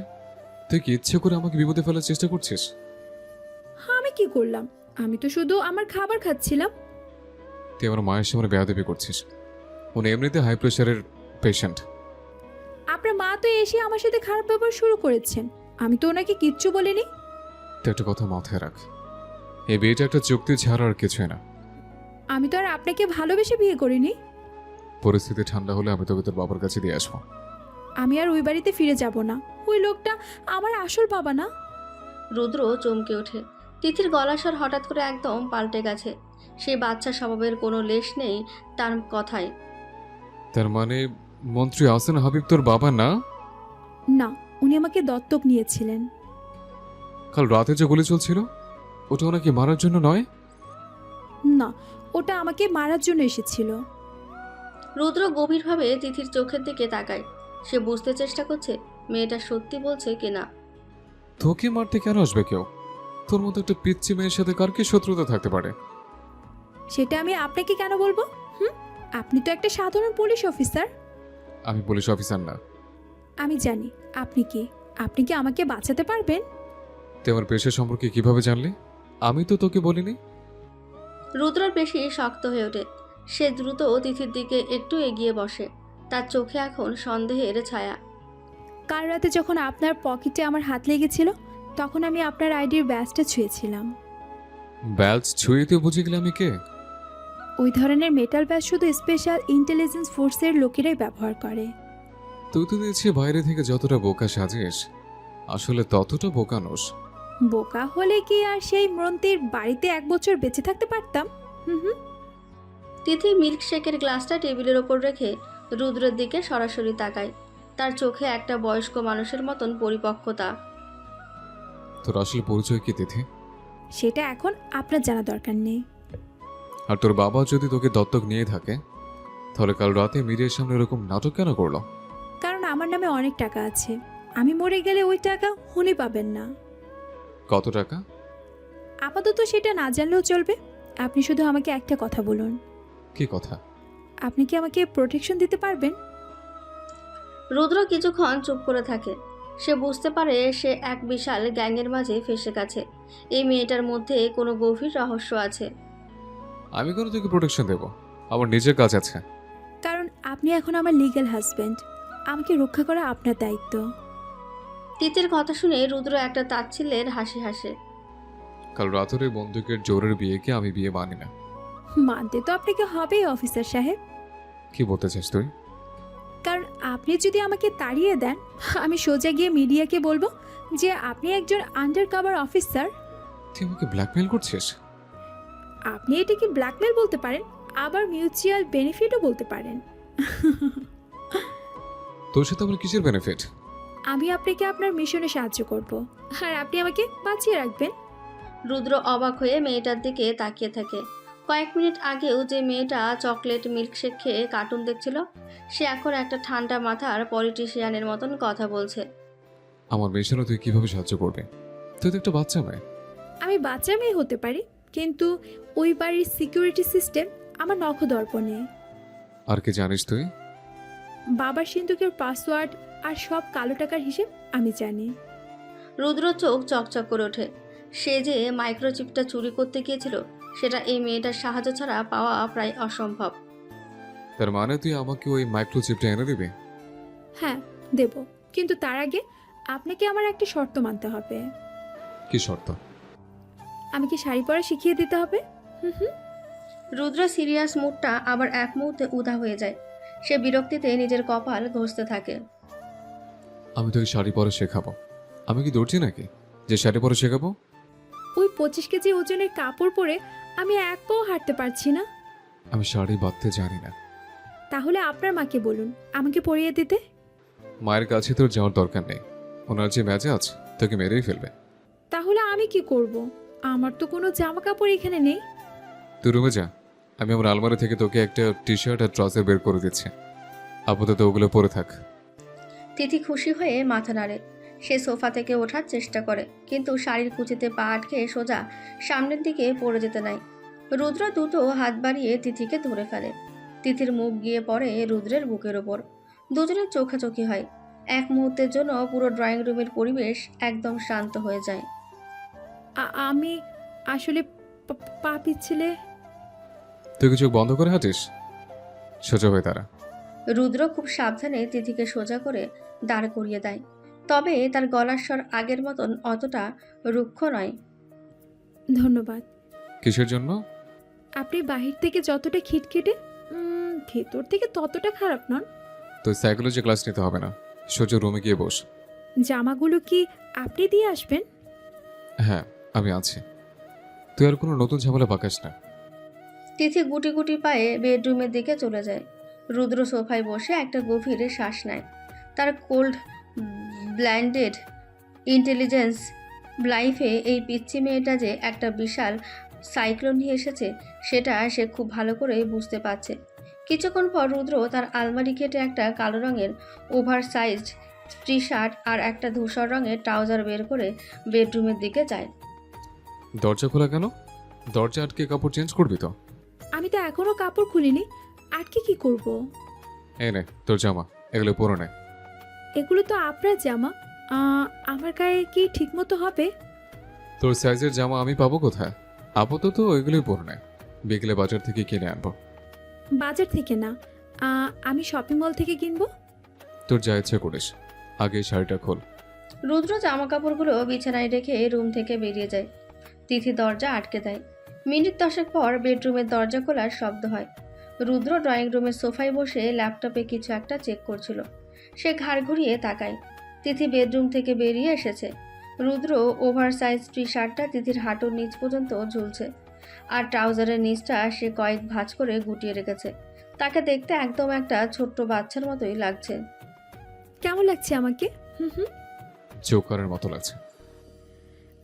তুই কি ইচ্ছে করে আমাকে বিপদে ফেলার চেষ্টা করছিস? আমি কি করলাম? আমি তো শুধু আমার খাবার খাচ্ছিলাম। তুই আমার মায়ের সামনে বেয়াদবি করছিস। উনি এমনিতে হাই প্রেশারের পেশেন্ট। আপনার মা তো এসে আমার সাথে খারাপ ব্যবহার শুরু করেছেন, আমি তো ওনাকে কিচ্ছু বলিনি। তুই একটা কথা মাথায় রাখ, এই বিয়েটা একটা চুক্তি ছাড়া আর কিছুই না। আমি তো আর আপনাকে ভালোবেসে বিয়ে করিনি। পরিস্থিতি ঠান্ডা হলে আমি তোকে তোর বাবার কাছে দিয়ে আসবো। আমি আর ওই বাড়িতে ফিরে যাব না। ওই লোকটা আমার আসল বাবা না। রুদ্র চমকে ওঠে। তিথির গলা স্বর হঠাৎ করে একদম পাল্টে গেছে। সেই বাচ্চা স্বভাবের কোনো লেশ নেই তার কথায়। তার মানে মন্ত্রী আহসান হাবিব তোর বাবা না? না, উনি আমাকে দত্তক নিয়েছিলেন। কাল রাতে যে গুলি চলছিল ওটা ওনাকে মারার জন্য নয়? না, ওটা আমাকে মারার জন্য এসেছিল। রুদ্র গভীরভাবে তিথির চোখের দিকে তাকায়। সে বুঝতে চেষ্টা করছে মেয়েটা সত্যি বলছে কিনা। তোকে মারতে কেন আসবে কেউ? তোর মতো একটা পিচ্চি মেয়ের সাথে কার কি শত্রুতা থাকতে পারে? সেটা আমি আপনাকে কেন বলবো? আপনি তো একটা সাধারণ পুলিশ অফিসার। আমি পুলিশ অফিসার না। আমি জানি আপনি কি। আপনি কি আমাকে বাঁচাতে পারবেন? তুই আমার পেশা সম্পর্কে কিভাবে জানলি? আমি তো তোকে বলিনি। রুদ্রর বেশি শক্ত হয়ে ওঠে। সে দ্রুত তিথির দিকে একটু এগিয়ে বসে। তার চোখে এখন সন্দেহের ছায়া। কাল রাতে যখন আপনার পকেটে আমার হাত লেগেছিল তখন আমি আপনার আইডির ব্যাজটা ছুঁয়েছিলাম। ব্যালজ ছুঁয়ে তুই বুঝে গেলে আমি কে? ওই ধরনের মেটাল ব্যাজ শুধু স্পেশাল ইন্টেলিজেন্স ফোর্সের লোকেরাই ব্যবহার করে। তুই তো দেখছি বাইরে থেকে যতটা বোকা সাজিস আসলে ততটা বোকা নোস। বোকা হলে কি আর সেই মন্ত্রীর বাড়িতে 1 বছর বেঁচে থাকতে পারতাম? তিথি মিল্কশেকের গ্লাসটা টেবিলের ওপর রেখে রুদ্রের দিকে সরাসরি তাকায়। তার চোখে একটা বয়স্ক মানুষের মতন পরিপক্কতা। তোর আসলে পরিচয় কি তিথি? সেটা এখন আপনার জানা দরকার নেই। আর তোর বাবা যদি তোকে দত্তক নিয়ে থাকে তাহলে কাল রাতে মিডিয়ার সামনে এরকম নাটক কেন করলো? কারণ আমার নামে অনেক টাকা আছে। আমি মরে গেলে ওই টাকা উনি পাবেন না। কত টাকা? আপাতত সেটা না জানলেও চলবে। আপনি শুধু আমাকে একটা কথা বলুন। কি কথা? আপনি কি আমাকে প্রোটেকশন দিতে পারবেন? রুদ্র কিছুক্ষণ চুপ করে থাকে। সে বুঝতে পারে সে এক বিশাল গ্যাংয়ের মাঝে ফেসে গেছে। এই মেয়েটার মধ্যে কোনো গভীর রহস্য আছে। আমি কোনো তোকে প্রোটেকশন দেব? আমার নিজের কাজ আছে। কারণ আপনি এখন আমার লিগ্যাল হাজব্যান্ড। আমাকে রক্ষা করা আপনার দায়িত্ব। তিতির কথা শুনে রুদ্র একটা তাচ্ছিল্যের হাসি হাসে। কাল রাতের ওই বন্দুকের জোরের বিয়েকে আমি বিয়ে মানি না। মানতে তো আপনাকে হবেই অফিসার সাহেব। কি বলতে চাস তুই? কারণ আপনি যদি আমাকে তাড়িয়ে দেন আমি সোজা গিয়ে মিডিয়াকে বলবো যে আপনি একজন আন্ডার কভার অফিসার। তুই আমাকে ব্ল্যাকমেল করছিস? আপনি এটাকে ব্ল্যাকমেল বলতে পারেন, আবার মিউচুয়াল বেনিফিটও বলতে পারেন। তোর সাথে আমার কিসের বেনিফিট? আমি আপনাকে আপনার মিশনে সাহায্য করব আর আপনি আমাকে বাঁচিয়ে রাখবেন। রুদ্র অবাক হয়ে মেয়েটার দিকে তাকিয়ে থাকে। কয়েক মিনিট আগেও যে মেয়েটা চকলেট মিল্কশেক খেয়ে কার্টুন দেখছিল সে এখন একটা ঠান্ডা মাথার পলিটিশিয়ানের মতন কথা বলছে। আমার মিশনে তুই কিভাবে সাহায্য করবে? তুই তো একটা বাচ্চা মেয়ে। আমি বাচ্চা মেয়ে হতে পারি, কিন্তু ওই বাড়ির সিকিউরিটি সিস্টেম আমার নখদর্পণে। আর কি জানিস তুই? বাবার সিন্ধুকের পাসওয়ার্ড আর সব কালো টাকার হিসেব আমি জানি। রুদ্র চোখ চকচক করে ওঠে। সে যে মাইক্রোচিপটা চুরি করতে গিয়েছিল সেটা এই মেয়েটার সাহায্য ছাড়া পাওয়া প্রায় অসম্ভব। তার মানে তুই আমাকে ওই মাইক্রোচিপটা এনে দিবি? হ্যাঁ দেব, কিন্তু তার আগে আপনাকে আমার একটা শর্ত মানতে হবে। কি শর্ত? আমাকে শাড়ি পরা শিখিয়ে দিতে হবে। রুদ্র সিরিয়াস মুডটা আবার এক মুহূর্তে উধাও হয়ে যায়। সে বিরক্তিতে নিজের কপাল ঘষতে থাকে। আমি তোকে শাড়ি পরা শেখাবো। আমি কি দর্জি নাকি যে শাড়ি পরা শেখাবো? ওই 25 কেজি ওজনের কাপড় পরে আমি এক পাও হাঁটতে পারছি না। আমি শাড়ি বাঁধতে জানি না। তাহলে আপনার মাকে বলুন আমাকে পরিয়ে দিতে। মায়ের কাছে তোর যাওয়ার দরকার নেই। ওনার যে মেজাজ তোকে মেরেই ফেলবে। তাহলে আমি কি করব? আমার তো কোনো জামা কাপড় এখানে নেই। তুই রুমে যা, আমি আমার আলমারি থেকে তোকে একটা টি শার্ট আর ট্রাউজার বের করে দিচ্ছি। আপাতত ওগুলো পরে থাক। তিথি খুশি হয়ে মাথা নাড়ে। সে সোফা থেকে ওঠার চেষ্টা করে, কিন্তু শাড়ির কুচিতে পা আটকে সোজা সামনের দিকে পড়ে যেতে নাই। রুদ্র দ্রুত হাত বাড়িয়ে তিথিকে ধরে ফেলে। তিথির মুখ গিয়ে পড়ে রুদ্রের বুকের ওপর। দুজনের চোখাচোখি হয়। এক মুহূর্তের জন্য পুরো ড্রয়িং রুমের পরিবেশ একদম শান্ত হয়ে যায়। আমি আসলে পা পিছলে। তুই কি চোখ বন্ধ করে হাঁটিস? সোজা হয়ে তারা। রুদ্র খুব সাবধানে তিথিকে সোজা করে দাঁড় করিয়ে দেয়, তবে তার গলার স্বর আগের মতন অতটা রুক্ষ নয়। ধন্যবাদ। কিসের জন্য? আপনি বাহির থেকে যতটা খিটখিটে, ভেতর থেকে ততটা খারাপ নন। তুই সাইকোলজি ক্লাস নিতে হবে না, সোজা রুমে গিয়ে বস। জামাগুলো কি আপনি দিয়ে আসবেন? হ্যাঁ, আমি আছি। তুই আর কোনো নতুন ঝামেলা পাকাস না। তিথি গুটি গুটি পায়ে বেডরুমের দিকে চলে যায়। রুদ্র সোফায় বসে একটা গভীর শ্বাস নেয়। তার কোল্ড ব্লাইন্ডেড ইন্টেলিজেন্স লাইফে এই পিচ্চি মেয়েটা যে একটা বিশাল সাইক্লোন নিয়ে এসেছে সেটা সে খুব ভালো করেই বুঝতে পারছে। কিছুক্ষণ পর রুদ্র তার আলমারি কেটে একটা কালো রঙের ওভার সাইজড টি শার্ট আর একটা ধূসর রঙের ট্রাউজার বের করে বেডরুমের দিকে যায়। দরজা খোলা কেন? দরজা আটকে কাপড় চেঞ্জ করবি তো? আমি তো এখনো কাপড় খুলিনি, আটকে কি করব? এই নে তোর জামা, এগুলো পরে নে। এগুলো তো আপনার জামা, আমার গায়ে কি ঠিকমতো হবে? তোর সাইজের জামা আমি পাবো কোথায়? আপাতত ওইগুলোই পরে নে, বিকেলে বাজার থেকে কিনে আনবো। বাজার থেকে না, আমি শপিং মল থেকে কিনবো। তোর যা ইচ্ছে করিস, আগে এই শাড়িটা খোল। রুদ্র জামা কাপড়গুলো বিছানায় রেখে রুম থেকে বেরিয়ে যায়। তিথি দরজা আটকে দেয়। মিনিট 10 পর বেডরুমের দরজা খোলার শব্দ হয়। রুদ্র ড্রয়িং রুমের সোফায় বসে ল্যাপটপে কিছু একটা চেক করছিল। সে ঘাড় ঘুরিয়ে তাকায়। তিথি বেডরুম থেকে বেরিয়ে এসেছে। রুদ্র ওভার সাইজ টি শার্টটা তিথির হাঁটুর নিচ পর্যন্ত ঝুলছে, আর ট্রাউজারের নিচটা সে কয়েক ভাঁজ করে গুটিয়ে রেখেছে। তাকে দেখতে একদম একটা ছোট্ট বাচ্চার মতোই লাগছে। কেমন লাগছে আমাকে? চৌকারের মতো লাগছে।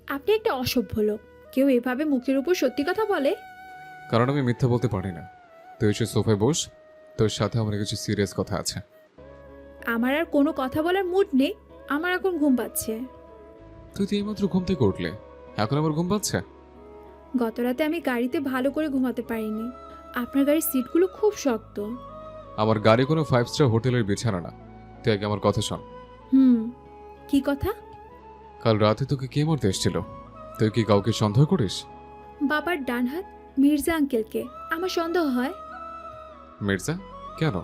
আপনি একটা অসভ্য লোক। কেউ এভাবে মুখের উপর সত্যি কথা বলে? কারণ আমি মিথ্যা বলতে পারি না। তুই এসে সোফায় বস, তোর সাথে আমার কিছু সিরিয়াস কথা আছে। আমার আর কোনো কথা বলার মুড নেই, আমার এখন ঘুম পাচ্ছে। তুই তো এইমাত্র ঘুম থেকে উঠলে, এখন আবার ঘুম পাচ্ছে? গত রাতে আমি গাড়িতে ভালো করে ঘুমাতে পারিনি। আপনার গাড়ির সিটগুলো খুব শক্ত। আমার গাড়ি কোনো 5 স্টার হোটেলের বিছানা না। তুই আগে আমার কথা শোন। কি কথা? কাল রাতে তোকে কে মারতে এসেছিল? তুই কি কাউকে সন্দেহ করিস? বাবার ডান হাত মির্জা আঙ্কেলকে আমার সন্দেহ হয়। মির্জা? কেন?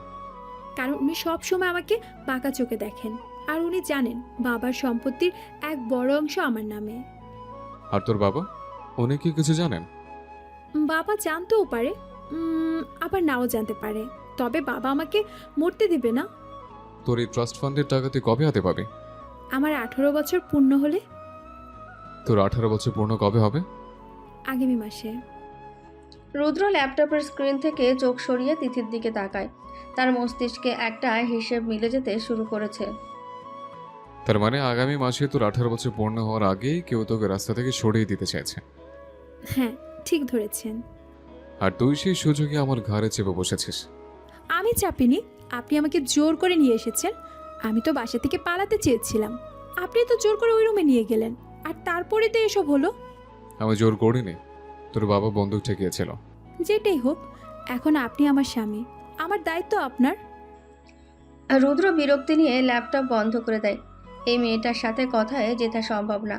কারণ উনি সব সময় আমাকে বাঁকা চোখে দেখেন, আর উনি জানেন বাবার সম্পত্তির এক বড় অংশ আমার নামে। আর তোর বাবা, উনি কি কিছু জানেন? বাবা জানতেও পারে, আবার নাও জানতে পারে, তবে বাবা আমাকে মরতে দেবে না। তোর এই ট্রাস্ট ফান্ডের টাকা তুই কবে হাতে পাবি? আমার 18 বছর পূর্ণ হলে। তোর 18 বছর পূর্ণ কবে হবে? আগামী মাসে। রুদ্র ল্যাপটপের স্ক্রিন থেকে চোখ সরিয়ে তিথির দিকে তাকায়। তার মস্তিষ্কে একটা হিসেব মিলে যেতে শুরু করেছে। তার মানে আগামী মাসে তোর 18 বছর পূর্ণ হওয়ার আগেই কেউ তোকে রাস্তা থেকে সরিয়ে দিতে চাইছে। হ্যাঁ, ঠিক ধরেছেন। আর তুই সেই সুযোগে আমার ঘাড়ে চেপে বসেছিস। আমি চাপিনি, আপনি আমাকে জোর করে নিয়ে এসেছেন। আমি তো বাসা থেকে পালাতে চেয়েছিলাম, আপনি তো জোর করে ওই রুমে নিয়ে গেলেন, আর তারপরে তো এসব হলো। আমি জোর করিনি, তোর বাবা বন্দুক ঠেকিয়েছিল। যেটাই হোক, এখন আপনি আমার স্বামী, আমার দায়িত্ব আপনার। রুদ্র বিরক্তি নিয়ে ল্যাপটপ বন্ধ করে দেয়। এই মেয়েটার সাথে কথায় যেতে সম্ভব না।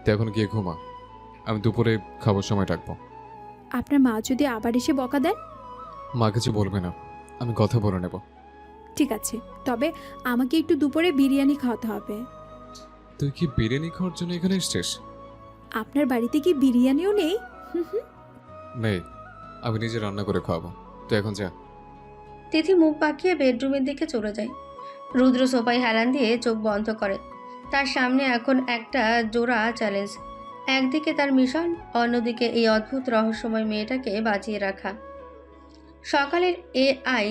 তুই এখন গিয়ে ঘুমা, আমি দুপুরে খাবার সময় ডাকবো। আপনার মা যদি আবার এসে বকা দেন? মা কিছু বলবে না, আমি কথা বলে নেব। ঠিক আছে, তবে আমাকে একটু দুপুরে বিরিয়ানি খাওয়াতে হবে। তুই কি বিরিয়ানি খাওয়ার জন্য এখানে এসেছিস? আপনার বাড়িতে কি বিরিয়ানিও নেই? নেই, আমি নিজে রান্না করে খাওয়াবো। তুই এখন যা। তিথি মুখ বাঁকিয়ে বেডরুমের দিকে চলে যায়। রুদ্র সোফায় হেলান দিয়ে চোখ বন্ধ করে। তার সামনে এখন একটা জোড়া চ্যালেঞ্জ। একদিকে তার মিশন, অন্যদিকে এই অদ্ভুত রহস্যময় মেয়েটাকে বাঁচিয়ে রাখা। সকালের এআই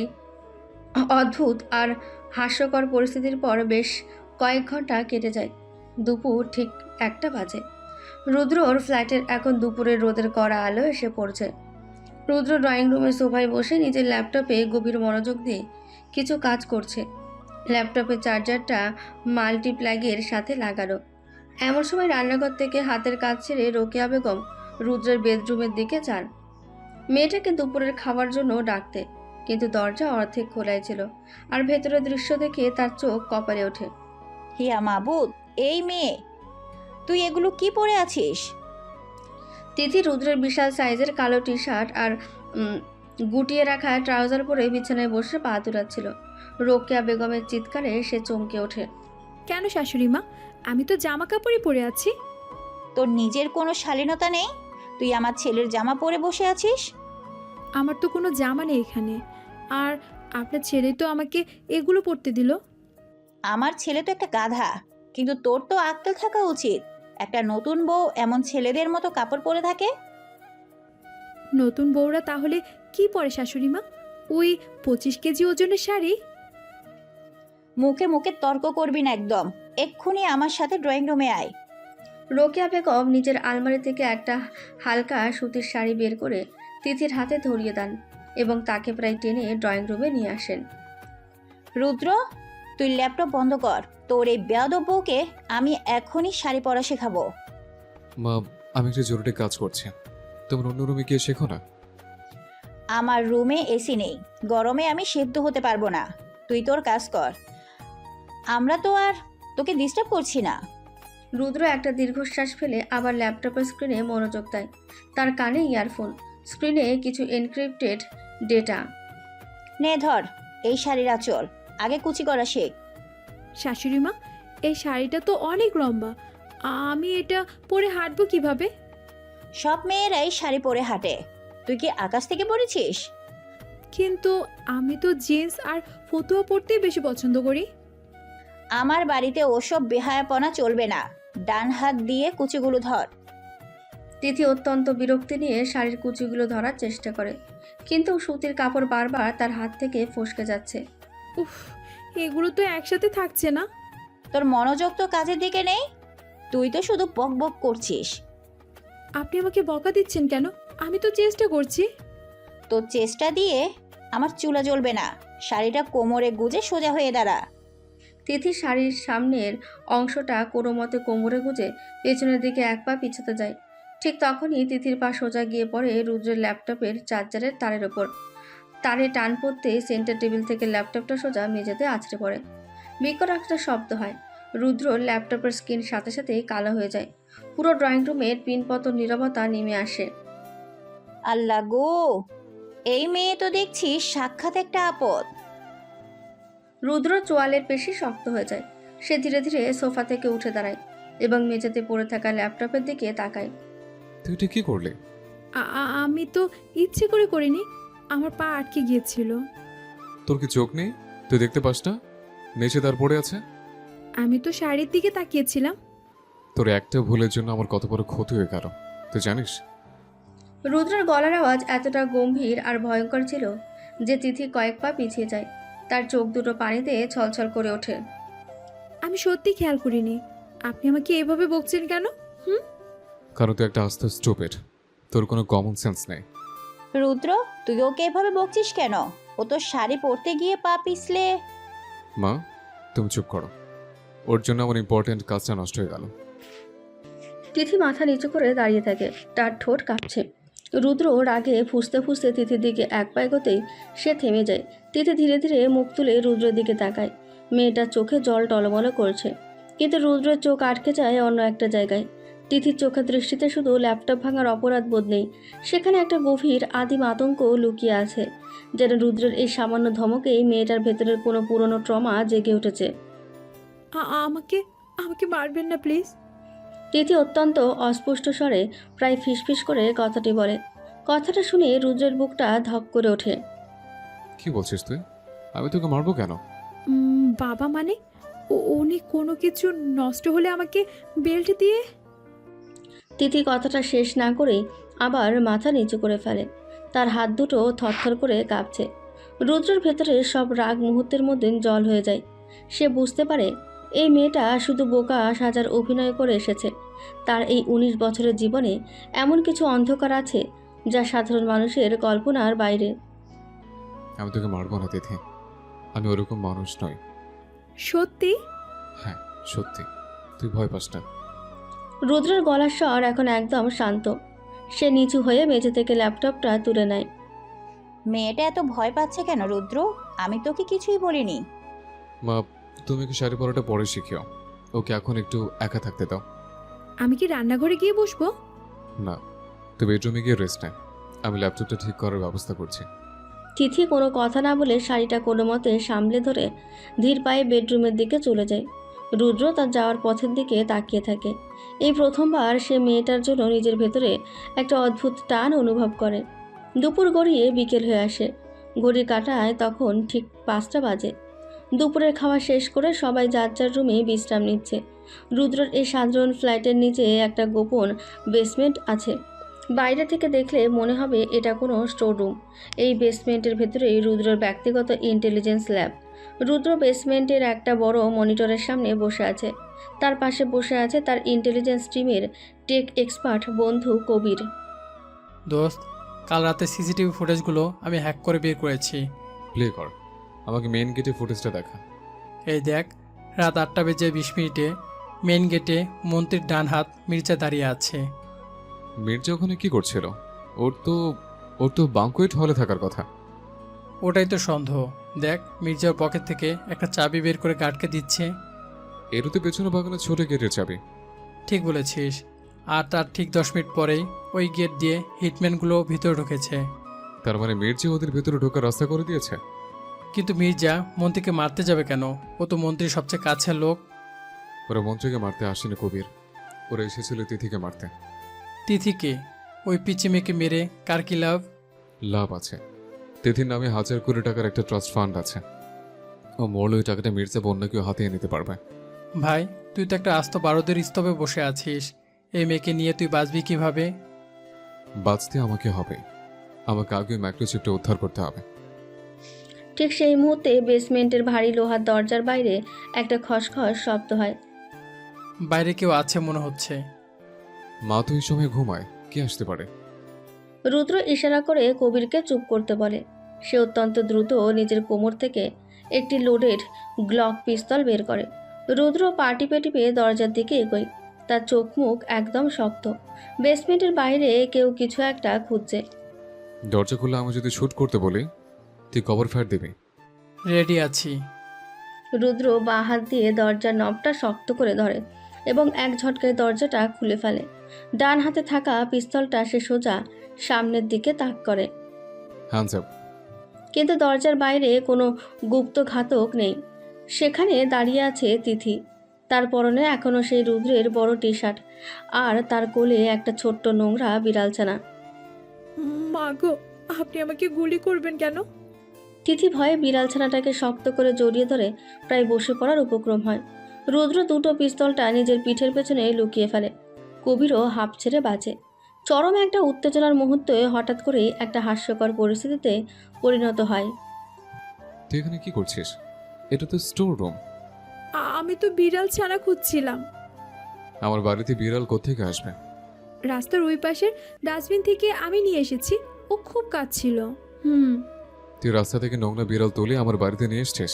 অদ্ভুত আর হাস্যকর পরিস্থিতির পর বেশ কয়েক ঘন্টা কেটে যায়। দুপুর ঠিক 1টা বাজে। রুদ্রর ফ্ল্যাটের এখন দুপুরের রোদের কড়া আলো এসে পড়ছে। রুদ্র ড্রয়িং রুমের সোফায় বসে নিজের ল্যাপটপে গভীর মনোযোগ দিয়ে কিছু কাজ করছে। ল্যাপটপের চার্জারটা মাল্টিপ্লাগের সাথে লাগানো। এমন সময় রান্নাঘর থেকে হাতের কাজ ছেড়ে রোকেয়া বেগম রুদ্রের বেডরুমের দিকে যান মেয়েটাকে দুপুরের খাবার জন্য ডাকতে, কিন্তু দরজা অর্ধেক খোলাই ছিল আর ভেতরের দৃশ্য দেখে তার চোখ কপালে ওঠে। হিয়া মাবুদ, এই মেয়ে, তুই এগুলো কি পরে আছিস? তিথি রুদ্রের বিশাল সাইজের কালো টি শার্ট আর গুটিয়ে রাখা ট্রাউজার পরে বিছানায় বসে পা তুলাচ্ছিল। রোকেয়া বেগমের চিৎকারে সে চমকে ওঠে। কেন শাশুড়ি মা, আমি তো জামা কাপড়ই পরে আছি। তোর নিজের কোনো শালীনতা নেই? তুই আমার ছেলের জামা পরে বসে আছিস? আমার তো কোনো জামা নেই এখানে, আর আপনার ছেলে তো আমাকে এগুলো পরতে দিল। আমার ছেলে তো একটা গাধা, কিন্তু তোর তো আক্কেল থাকা উচিত। একটা নতুন বউ এমন ছেলেদের মতো কাপড় পরে থাকে? নতুন বউরা তাহলে কি পরে শাশুড়ি মা? ওই 25 কেজি ওজনের শাড়ি? মুখে মুখে তর্ক করবি না একদম। এক্ষুনি আমার সাথে ড্রয়িং রুমে আয়। রোকেয়া বেগম নিজের আলমারি থেকে একটা হালকা সুতির শাড়ি বের করে তিথির হাতে ধরিয়ে দেন এবং তাকে প্রায় টেনে ড্রয়িং রুমে নিয়ে আসেন। রুদ্র, তুই ল্যাপটপ বন্ধ কর। তোর এই বেয়াদব বউকে আমি এখনই শাড়ি পরা শেখাবো। মা, আমি একটু জরুরি কাজ করছি, তোমার অন্য রুমে গিয়ে শেখো না। আমার রুমে এসি নেই, গরমে আমি সেদ্ধ হতে পারবো না। তুই তোর কাজ কর, আমরা তো আর তোকে ডিস্টার্ব করছি না। রুদ্র একটা দীর্ঘশ্বাস ফেলে আবার ল্যাপটপের স্ক্রিনে মনোযোগ দেয়। তার কানে ইয়ারফোন, স্ক্রিনে কিছু এনক্রিপ্টেড ডেটা। নে ধর এই শাড়ির আঁচল, আগে কুচি করা শেখ। শাশুড়ি মা, এই শাড়িটা তো অনেক লম্বা, আমি এটা পরে হাঁটবো কিভাবে? সব মেয়েরাই শাড়ি পরে হাঁটে, তুই কি আকাশ থেকে পড়েছিস? কিন্তু আমি তো জিন্স আর ফতুয়া পরতেই বেশি পছন্দ করি। আমার বাড়িতে ওসব বেহায়াপনা চলবে না। ডান হাত দিয়ে কুচিগুলো ধর। তিথি অত্যন্ত বিরক্তি নিয়ে শাড়ির কুচিগুলো ধরার চেষ্টা করে, কিন্তু সুতির কাপড় বারবার তার হাত থেকে ফসকে যাচ্ছে। উফ, এগুলো তো একসাথে থাকছে না। তোর মনোযোগ তো কাজের দিকে নেই, তুই তো শুধু বক বক করছিস। আপনি আমাকে বকা দিচ্ছেন কেন? আমি তো চেষ্টা করছি। তোর চেষ্টা দিয়ে আমার চুলা জ্বলবে না। শাড়িটা কোমরে গুজে সোজা হয়ে দাঁড়া। তিথি শাড়ির সামনের অংশটা কোনো মতে কোমরে গুজে পেছনের দিকে এক পা পিছাতে যায়। ঠিক তখনই তিথির পা সোজা গিয়ে পড়ে রুদ্রের ল্যাপটপের চার্জারের তারের ওপর। তারে টান পড়তে সেন্টার টেবিল থেকে ল্যাপটপটা সোজা মেঝেতে আছড়ে পড়ে। বিকট একটা শব্দ হয়। রুদ্রর ল্যাপটপের স্ক্রিন সাথে সাথে কালো হয়ে যায়। পুরো ড্রয়িং রুমের পিনপতন নীরবতা নেমে আসে। আল্লাহ গো, এই মেয়ে তো দেখছি সাক্ষাৎ একটা আপদ। রুদ্র চোয়ালের পেশি শক্ত হয়ে যায়। সে ধীরে ধীরে সোফা থেকে উঠে দাঁড়ায় এবং মেঝেতে পড়ে থাকা ল্যাপটপের দিকে তাকায়। তুই এটা কি করলে? আমি তো ইচ্ছে করে করিনি, আমার পা আটকে গিয়েছিল। তোর কি চোখ নেই? তুই দেখতে পাস না নিচে তার পড়ে আছে? আমি তো শাড়ির দিকে তাকিয়েছিলাম। তোর একটা ভুলের জন্য আমার কত বড় ক্ষতি হয়ে গেল তুই জানিস? রুদ্রের গলার আওয়াজ এতটা গম্ভীর আর ভয়ঙ্কর ছিল যে তিথি কয়েক পা পিছিয়ে যায়। তার চোখ দুটো পানিতে ছলছল করে ওঠে। আমি সত্যি খেয়াল করিনি। আপনি আমাকে এভাবে বকছেন কেন? কারণ তুই একটা আস্ত স্টুপিড, তোর কোনো কমন সেন্স নেই। রুদ্র, তুই ওকে এভাবে বকছিস কেন? ও তো শাড়ি পরতে গিয়ে পা পিছলে। মা, তুমি চুপ করো, ওর জন্য আমার ইম্পর্টেন্ট কাজটা নষ্ট হয়ে গেল। তিথি মাথা নিচু করে দাঁড়িয়ে থাকে, তার ঠোঁট কাঁপছে। রুদ্র রাগে ফুঁসতে ফুঁসতে তিথির দিকে এক পা এগোতেই সে থেমে যায়। তিথি ধীরে ধীরে মুখ তুলে রুদ্রের দিকে তাকায়। মেয়েটার চোখে জল টলমল করছে, কিন্তু রুদ্রের চোখ আটকে যায় অন্য একটা জায়গায়। তিথির চোখের দৃষ্টিতে শুধু ল্যাপটপ ভাঙার অপরাধ বোধ নেই, সেখানে একটা গভীর আদিম আতঙ্ক লুকিয়ে আছে। যেন রুদ্রের এই সামান্য ধমকেই মেয়েটার ভেতরের কোনো পুরনো ট্রমা জেগে উঠেছে। আমাকে আমাকে মারবেন না প্লিজ। তিথি অত্যন্ত অস্পষ্ট স্বরে প্রায় ফিসফিস করে কথাটি বলে। কথাটা শুনে রুদ্রের বুকটা ধক করে ওঠে। কি বলছিস তুই? আমি তোকে মারবো কেন? বাবা মানে উনি কোনো কিছু নষ্ট হলে আমাকে বেল্ট দিয়ে। তিথি কথাটা শেষ না করেই আবার মাথা নিচু করে ফেলে। তার হাত দুটো থরথর করে কাঁপছে। রুদ্রের ভেতরে সব রাগ মুহূর্তের মধ্যে জল হয়ে যায়। সে বুঝতে পারে এই মেয়েটা শুধু বোকা সাজার অভিনয় করে এসেছে। তার এই 19 বছরের জীবনে এমন কিছু অন্ধকার আছে যা সাধারণ মানুষের কল্পনার বাইরে। আমি তোকে মারবো না তিথি, আমি ওরকম মানুষ নই। সত্যি? হ্যাঁ সত্যি, তুই ভয় পাস না। রুদ্রের গলার স্বর এখন একদম শান্ত। সে নিচু হয়ে মেঝে থেকে ল্যাপটপটা তুলে নেয়। মেয়েটা এত ভয় পাচ্ছে কেন রুদ্র? আমি তোকে কিছুই বলিনি। মা, তুমি কি শাড়ি পরাটা পরে শিখিও, ওকে এখন একটু একা থাকতে দাও। আমি কি রান্নাঘরে গিয়ে বসবো? না, তুই বেডরুমে গিয়ে রেস্ট নে, আমি ল্যাপটপটা ঠিক করার ব্যবস্থা করছি। তিথি কোনো কথা না বলে শাড়িটা কোনো মতে সামলে ধরে ধীর পায়ে বেডরুমের দিকে চলে যায়। রুদ্র তার যাওয়ার পথের দিকে তাকিয়ে থাকে। এই প্রথমবার সে মেয়েটার জন্য নিজের ভেতরে একটা অদ্ভুত টান অনুভব করে। দুপুর গড়িয়ে বিকেল হয়ে আসে। ঘড়ির কাঁটায় তখন ঠিক 5টা বাজে। দুপুরের খাওয়া শেষ করে সবাই যার যার রুমে বিশ্রাম নিচ্ছে। রুদ্রের এই সাধারণ ফ্ল্যাটের নিচে একটা গোপন বেসমেন্ট আছে। বাইরে থেকে দেখলে মনে হবে এটা কোনো স্টোর রুম। এই বেসমেন্টের ভেতরেই রুদ্রের ব্যক্তিগত ইন্টেলিজেন্স ল্যাব। রুদ্র বেসমেন্টের একটা বড় মনিটরের সামনে বসে আছে। তার পাশে বসে আছে তার ইন্টেলিজেন্স টিমের টেক এক্সপার্ট বন্ধু কবির। দোস্ত, কাল রাতে সিসিটিভি ফুটেজগুলো আমি হ্যাক করে বের করেছি। প্লে কর, আমাকে মেইন গেটে ফুটেজটা দেখা। এই দেখ, রাত 8:20 মেন গেটে মন্ত্রীর ডান হাত মির্জা দাঁড়িয়ে আছে। মির্জা ওখানে কি করছিল? ওর তো বাঙ্কুয়েট হলে থাকার কথা। ওটাই তো সন্দেহ। দেখ, মির্জার পকেট থেকে একটা চাবি বের করে গার্ডকে দিচ্ছে। এর তো পেছনে বাগানে ছোট গেটের চাবি। ঠিক বলেছিস। আর তার ঠিক 10 মিনিট পরেই ওই গেট দিয়ে হিটম্যানগুলো ভিতরে ঢুকেছে। তার মানে মির্জা ওদের ভেতরে ঢোকার রাস্তা করে দিয়েছে। কিন্তু মির্জা মন্ত্রীকে মারতে যাবে কেন? ও তো মন্ত্রীর সবচেয়ে কাছের লোক। ওরা মন্ত্রীকে মারতে আসেনি কবির, ওরা এসেছিল তিথিকে মারতে। তিথিকে? ওই পিচি মেয়েকে মেরে কার কি লাভ? লাভ আছে। তিথির নামে 1000 কোটি টাকার একটা ট্রাস্ট ফান্ড আছে। ও মরলে ওই টাকাটা মির্জা বন্যাকেও হাতিয়ে নিতে পারবে। ভাই, তুই তো একটা আস্ত বারোদের স্তবে বসে আছিস। এই মেয়েকে নিয়ে তুই বাঁচবি কিভাবে? বাঁচতে আমাকে হবে, আমাকে আগে মাইক্রোচিপটা উদ্ধার করতে হবে। ঠিক সেই মুহূর্তে বেসমেন্টের ভারী লোহার দরজার বাইরে একটা খসখস শব্দ হয়। বাইরে কেউ আছে মনে হচ্ছে। মা তো এই সময় ঘুমায়, কে আসতে পারে? রুদ্র ইশারা করে কবিরকে চুপ করতে বলে। সে অত্যন্ত দ্রুত নিজের কোমর থেকে একটি লোডেড গ্লক পিস্তল বের করে। রুদ্র পা টিপে টিপে দরজার দিকে এগোয়। তার চোখ মুখ একদম শক্ত। বেসমেন্টের বাইরে কেউ কিছু একটা খুঁজছে। দরজা খুলে আমি যদি শুট করতে বলি, তুই কভার ফায়ার দিবি? রেডি আছি। রুদ্র বাঁ হাত দিয়ে দরজার নবটা শক্ত করে ধরে এবং এক ঝটকায় দরজাটা খুলে ফেলে। ডান হাতে থাকা পিস্তলটা সে সোজা সামনের দিকে তাক করে। Hands up. কিন্তু দরজার বাইরে কোনো গুপ্ত ঘাতক নেই। সেখানে দাঁড়িয়ে আছে তিথি। তার পরনে এখনও সেই রুদ্রের বড় টি শার্ট, আর তার কোলে একটা ছোট্ট নোংরা বিড়ালছানা। মা গো, আপনি আমাকে গুলি করবেন কেন? তিথি ভয়ে বিড়ালছানাটাকে শক্ত করে জড়িয়ে ধরে প্রায় বসে পড়ার উপক্রম হয়। রুদ্র দুটো পিস্তলটা নিজের পিঠের পেছনে লুকিয়ে ফেলে। কবিরও হাঁপ ছেড়ে বাঁচে। চরম একটা উত্তেজনার মুহূর্তে হঠাৎ করেই একটা হাস্যকর পরিস্থিতিতে পরিণত হয়। তুই এখানে কি করছিস? এটা তো স্টোর রুম। আমি তো বিড়াল ছানা খুঁজছিলাম। আমার বাড়িতে বিড়াল কোত্থেকে আসবে? রাস্তার ওই পাশের ডাস্টবিন থেকে আমি নিয়ে এসেছি। ও খুব কাঁদছিল। তুই রাস্তা থেকে নোংরা বিড়াল তুলে আমার বাড়িতে নিয়ে এসছিস?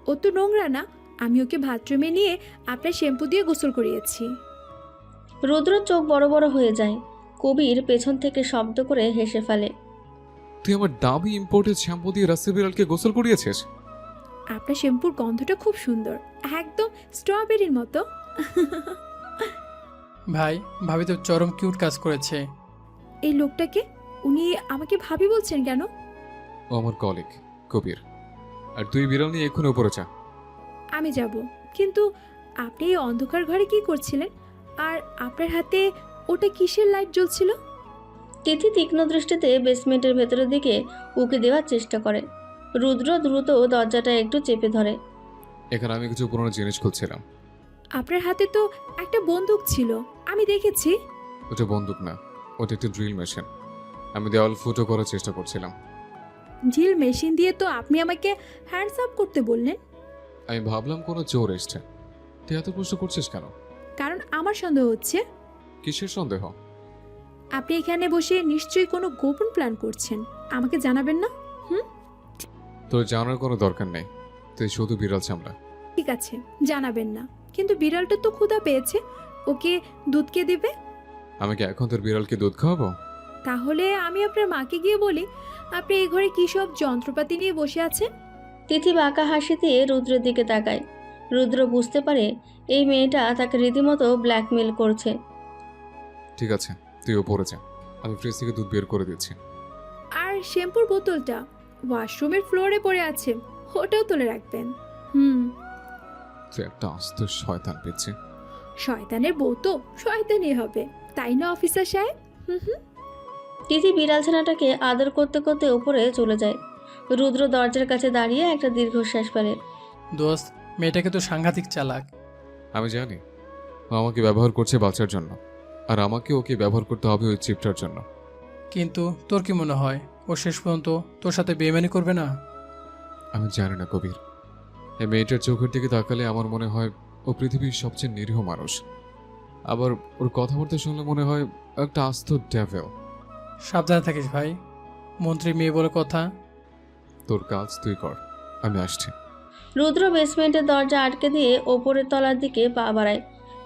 ও তো নোংরা না। আমি ওকে বাথরুমে নিয়ে আপনার শ্যাম্পু দিয়ে গোসল করিয়েছি। রুদ্রর চোখ বড় বড় হয়ে যায়। কবির পেছন থেকে শব্দ করে হেসে ফেলে। তুই আমার দামি ইম্পোর্টেড শ্যাম্পু দিয়ে রাস্তার বিড়ালকে গোসল করিয়েছিস? আপনার শ্যাম্পুর গন্ধটা খুব সুন্দর, একদম স্ট্রবেরির মতো। ভাই, ভাবি তো চরম কিউট কাজ করেছে। এই লোকটাকে উনি আমাকে ভাবি বলছেন কেন? ও আমার কলিগ কবির। আর তুই বিড়াল নিয়ে এক্ষুনি উপরে যা। আমি যাব, কিন্তু আপনি এই অন্ধকার ঘরে কি করছিলেন? আর আপনার হাতে ওটা কিসের লাইট জ্বলছিল? তিথি তীক্ষ্ণ দৃষ্টিতে বেসমেন্টের ভেতরের দিকে উকি দেওয়ার চেষ্টা করে। রুদ্র দ্রুত দরজাটা একটু চেপে ধরে। এখানে আমি কিছু পুরনো জিনিস খুঁজছিলাম। আপনার হাতে তো একটা বন্দুক ছিল, আমি দেখেছি। ওটা বন্দুক না, ওটা একটা ড্রিল মেশিন। আমি দেওয়াল ফুটো করার চেষ্টা করছিলাম। ঝিল মেশিন দিয়ে তো আপনি আমাকে হ্যান্ডস আপ করতে বললেন। আমি ভাবলাম কোনো চোর এসছে। তুই এত প্রশ্ন করছিস কেন? কারণ আমার সন্দেহ হচ্ছে কিসের সন্দেহ? আপনি এখানে বসে নিশ্চয়ই কোনো গোপন প্ল্যান করছেন, আমাকে জানাবেন না? তোর জানার কোনো দরকার নেই, তুই শুধু বিড়াল চামড়া। ঠিক আছে, জানাবেন না, কিন্তু বিড়ালটা তো ক্ষুধা পেয়েছে, ওকে দুধ কে দেবে? আমি কি এখন তোর বিড়ালকে দুধ খাওয়াবো? তাহলে আমি আপনার মাকে গিয়ে বলি আপনি এই ঘরে কী সব যন্ত্রপাতি নিয়ে বসে আছেন। তিথি বাঁকা হাসি দিয়ে রুদ্রের দিকে তাকায়। রুদ্র বুঝতে পারে এই মেয়েটা তাকে রীতিমতো ব্ল্যাকমেল করছে। ঠিক আছে, তুই ওপরে যা, আমি ফ্রিজ থেকে দুধ বের করে দিচ্ছি। আর শ্যাম্পুর বোতলটা ওয়াশরুমের ফ্লোরে পড়ে আছে, ওটাও তুলে রাখবেন। তুই একটা আস্ত শয়তান পেয়েছি। শয়তানের বউ তো শয়তানই হবে, তাই না অফিসার সাহেব? তিথি বিড়াল ছানাটাকে আদর করতে করতে উপরে চলে যায়। রুদ্র দরজার কাছে দাঁড়িয়ে একটা দীর্ঘশ্বাস ফেলে। দোস্ত, মেয়েটাকে তো সাংঘাতিক চালাক। আমি জানি ও আমাকে ব্যবহার করছে বাচ্চার জন্য, আর আমাকে ওকে ব্যবহার করতে হবে ওই চিপটার জন্য। কিন্তু তোর কি মনে হয় ও শেষ পর্যন্ত তোর সাথে বেইমানি করবে না? আমি জানি না কবির, এই মেয়েটার চোখের দিকে তাকালে আমার মনে হয় ও পৃথিবীর সবচেয়ে নিরীহ মানুষ। আবার ওর কথাবার্তা শুনলে মনে হয় একটা আস্ত ডেভিল। সাবধানে থাকিস ভাই, মন্ত্রী মেয়ে বলে কথা। তোর কাজ তুই কর, আমি আসছি। রুদ্র বেসমেন্টের দরজা আটকে দিয়ে ওপরের তলার দিকে পা বাড়ায়।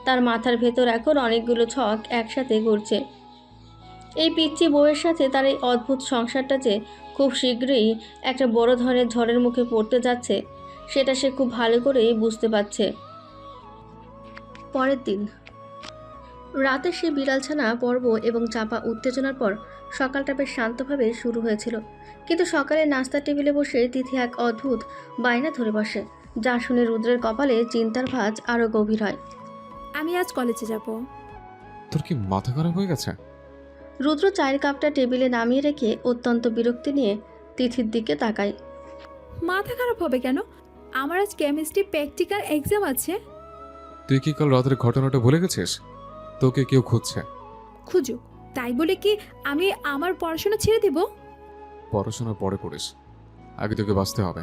তার মাথার ভেতর এখন অনেকগুলো ছক একসাথে ঘুরছে। এই পিচ্চি বউয়ের সাথে তার এই অদ্ভুত সংসারটা যে খুব শীঘ্রই একটা বড় ধরনের ঝড়ের মুখে পড়তে যাচ্ছে, সেটা সে খুব ভালো করেই বুঝতে পারছে। পরের দিন রাতে সে বিড়ালছানা পর্ব এবং চাপা উত্তেজনার পর সকালটা বেশ শান্তভাবে শুরু হয়েছিল। কিন্তু সকালে নাস্তার টেবিলে বসে তিথি এক অদ্ভুত বায়না ধরে বসে, যা শুনে রুদ্রের কপালে চিন্তার ভাঁজ আরও গভীর হয়। আমি আজ কলেজে যাব। তোর কি মাথা খারাপ হয়ে গেছে? রুদ্র চায়ের কাপটা টেবিলে নামিয়ে রেখে অত্যন্ত বিরক্তি নিয়ে তিথির দিকে তাকায়। মাথা খারাপ হবে কেন? আমার আজ কেমিস্ট্রি প্র্যাকটিক্যাল এক্সাম আছে। তুই কি কাল রাতের ঘটনাটা ভুলে গেছিস? তোকে কেউ খুঁজছে। খুঁজুক, তাই বলে কি আমি আমার পড়াশোনা ছেড়ে দিব? পড়াশোনা পরে করিস, আগে তোকে বাঁচতে হবে।